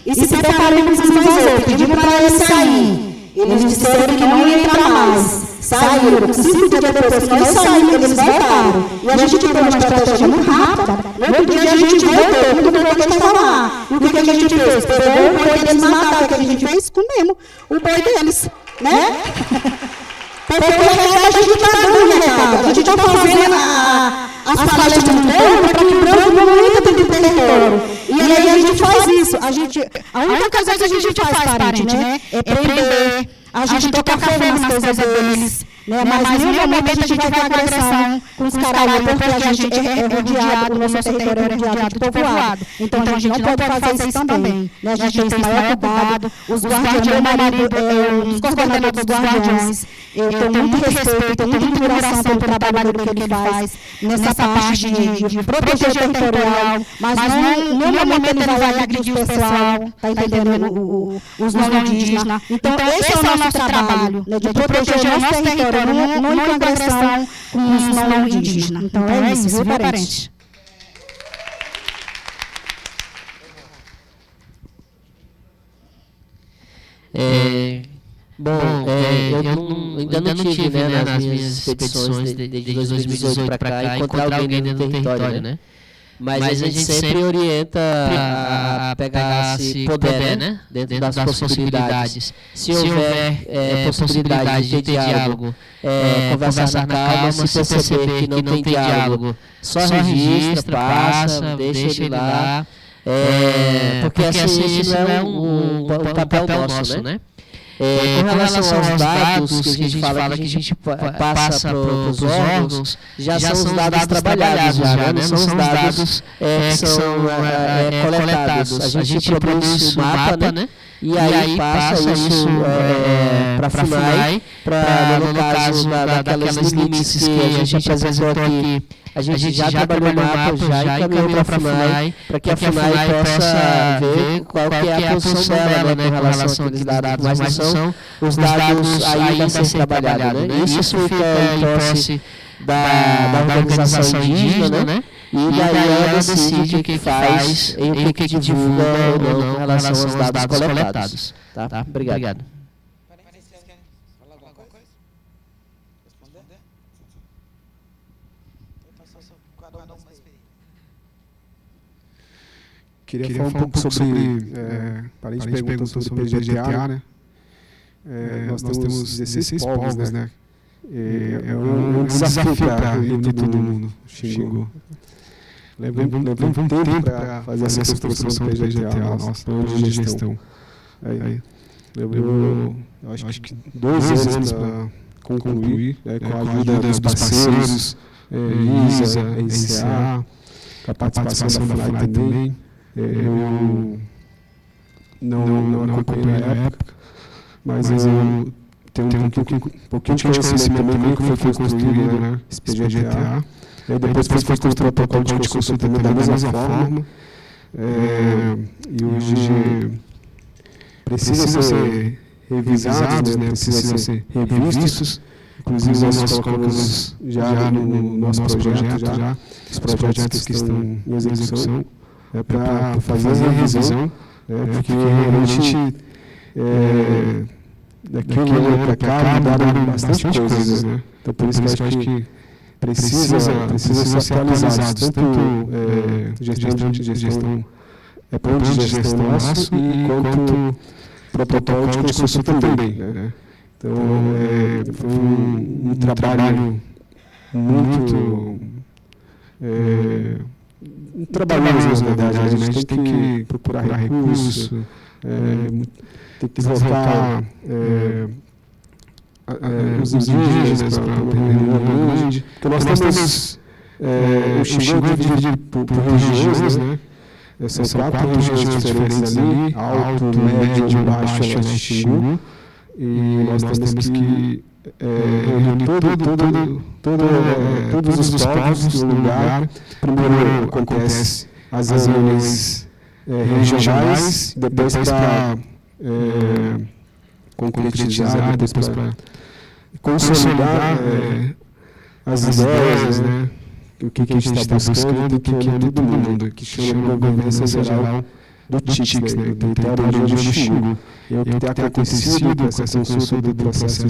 e se preparou com os invasores, pedimos para eles saírem. Eles disseram que não ia entrar mais. Saíram, 5 dias depois que nós saímos, eles voltaram. E a gente teve uma estratégia muito rápida. No outro dia a gente voltou, quando o boi estava lá. E o que a gente fez? Pegou o boi deles, mataram, o que a gente fez? Comemos o boi deles, né? Porque a gente está dando recado, a gente está fazendo as palestras do povo para que o branco não entre dentro do território. E aí a gente faz isso. A única coisa que a gente faz, parente, né, é prender, a gente toca fogo nas coisas deles, né, mas em nenhum momento a gente vai ter agressão com os caras, porque a gente é rodeado, o nosso território é rodeado de povoado. Então a gente não pode fazer isso também. Né? A gente tem esse maior cuidado, os guardiões, meu marido é um dos coordenadores dos guardiões. Eu tenho muito respeito, tenho muita admiração pelo trabalho que ele faz nessa parte de proteger o territorial, mas em nenhum momento ele vai agredir o pessoal, está entendendo, os não indígenas. Então esse é o nosso trabalho, né, de proteger o nosso território, não em agressão com os não indígenas. Então é isso, viu, parente? Bom, eu ainda não tive, né, nas minhas expedições de 2018 para cá, encontrar alguém dentro do território, né? Mas a gente sempre orienta a pegar, se puder, né, dentro das possibilidades. Se houver possibilidade de ter diálogo, conversar na calma, se perceber que não tem diálogo, só registra, passa, deixa ele lá, porque assim isso não é um papel nosso, né? Com relação aos dados que a gente fala que a gente passa para os órgãos, já são os dados trabalhados, já, não são os dados que são coletados. A gente produz o mapa, né? E aí passa isso para a FUNAI, no caso daquelas limites que a gente apresentou aqui. A gente já trabalhou o mapa, já encaminhou para a FUNAI, para que a FUNAI possa ver qual que é a posição dela, né, com relação àqueles dados, mas não são os dados ainda a ser trabalhados, né? Isso fica em posse da organização indígena, né? E daí ela decide o que faz e o que divulga ou não com relação aos dados coletados. Tá? Obrigado. Queria falar um pouco sobre, a gente perguntou sobre PGTA, né? Nós temos 16 povos, né? É um desafio para reunir todo mundo, Xingu. leva um tempo para fazer essa construção do PGTA, nosso plano de gestão. Aí, eu acho que 2 anos para concluir, com a ajuda dos parceiros, ISA, NCA, com a participação da FUNAI também. Eu não acompanhei na época, mas eu tenho um pouquinho de conhecimento também como foi construído, né, esse PGTA. E depois foi construído o protocolo de consulta também da mesma forma. E hoje precisa ser revisados, né, precisa ser revistos. Inclusive, nós colocamos já no nosso projeto, os projetos que estão em execução, para fazer a revisão, porque realmente daqui a um ano para cá mudaram bastante coisas, né? Então, por isso que eu acho que precisa ser atualizados, tanto gestão, plano de gestão nosso, e quanto protocolo de consulta também, né? Então, foi um trabalho muito trabalhoso, na verdade. A gente tem que procurar recursos, tem que voltar os indígenas para o Rio Grande, porque nós temos o Xingu dividido por regiões, né? São 4 regiões diferentes ali, alto, médio, baixo, leste, Xingu. E nós temos que reunir todos os povos no lugar. Primeiro acontece as reuniões regionais, depois para concretizar, depois para consolidar as ideias, né? O que a gente está buscando, o que é todo mundo, que chama de governança geral do TICS, né, do território de Xingu. E o que tem acontecido com essa consulta do processo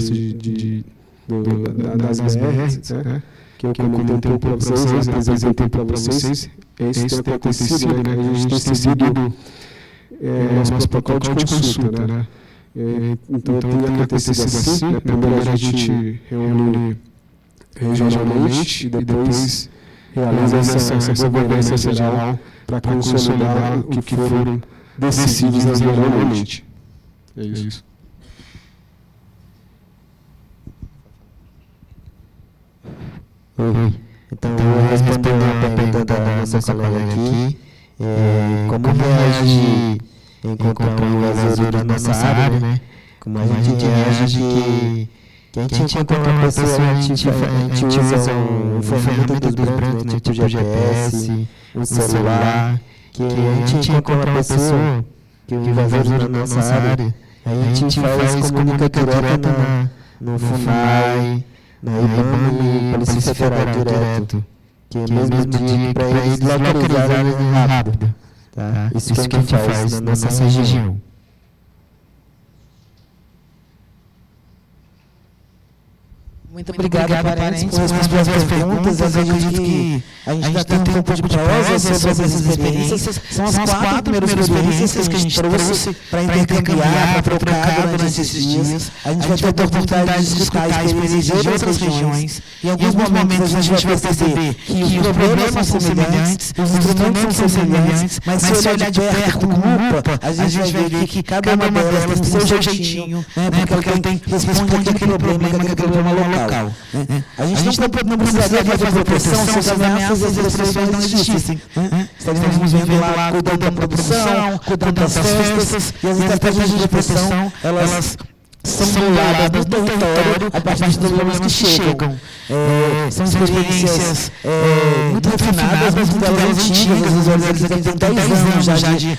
das BRs, né, que eu comentei um pouco para vocês, apresentei para vocês, é isso que tem acontecido, né, a gente tem seguido nosso protocolo de consulta, né. Então, tem acontecido assim, né, primeiro a gente reúne regionalmente e depois realiza essa governança geral para consolidar o que foram decididos regionalmente. É isso. Oi. Então, respondendo a pergunta da nossa colega aqui, como reage encontrar um invasor da nossa área, né? Como a gente reage que a gente encontra uma pessoa, a gente usa um ferramenta dos brancos, né, tipo GPS, um celular, que a gente encontra uma pessoa, que o invasor da nossa área, aí a gente faz comunica direto no FUNAI, na IBAMA e Polícia Federal direto, que é o mesmo dia para eles localizarem rápido. Tá? Isso que a gente faz na nossa região. Muito obrigado, parentes, por responder as perguntas. Eu acredito que a gente está tendo um pouco de prosa sobre essas experiências. São as 4 primeiras experiências que a gente trouxe para intercambiar, para trocar durante esses dias. A gente vai ter a oportunidade de escutar experiências de outras regiões. Em alguns momentos a gente vai perceber que os problemas são semelhantes, os instrumentos são semelhantes, mas se olhar de perto com lupa, a gente vai ver que cada uma delas tem o seu jeitinho, porque ela responde aquele problema local. A gente não precisaria fazer proteção se as ameaças e as repressões não existissem. Estaríamos vendo lá, cuidando da produção, cuidando das festas, e as estratégias de proteção, elas são moldadas no território a partir dos problemas que chegam. São experiências muito refinadas, mas muito delas antigas. Os olhos aqui têm 10 anos já de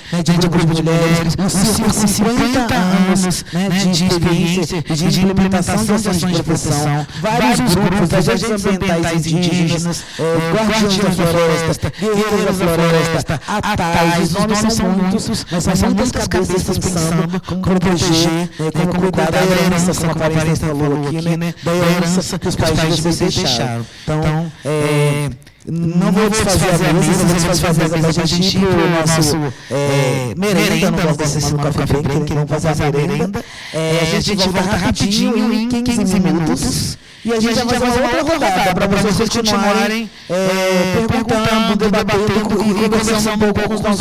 grupo de mulheres, um círculo com 50 anos de experiência e de implementação de ações de proteção. Vários grupos, agentes ambientais indígenas, guardiões da floresta, guerreiros da floresta, atais, os nomes são muitos, mas são muitas cabeças pensando como proteger, como cuidar da herança, como a Clarissa falou aqui, da herança que os pais de vocês deixaram. Então, não vou desfazer a mesa, vou desfazer a mesa, a gente ir para o nosso merenda, não gosto desse no café break, que não fazer a merenda. A gente volta rapidinho, em 15 minutos, E a gente vai fazer uma outra rodada para vocês continuarem perguntando, debatendo e conversando um pouco com os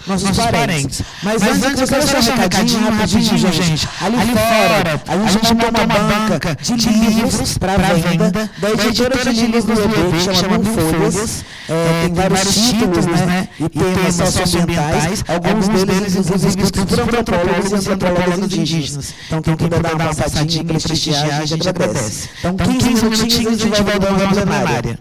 nossos parentes. Mas antes, eu quero deixar um recadinho rapidinho, gente. Ali fora, a gente montou uma banca de livros para venda da editora de livros do EB, que chama Mil Folhas. Tem vários títulos, né? E temas socioambientais, alguns deles, inclusive, escritos por antropólogos e antropólogas indígenas. Então, quem puder dar uma passadinha, prestigiar, a gente agradece. Então, 15 minutinhos a gente vai voltar à plenária.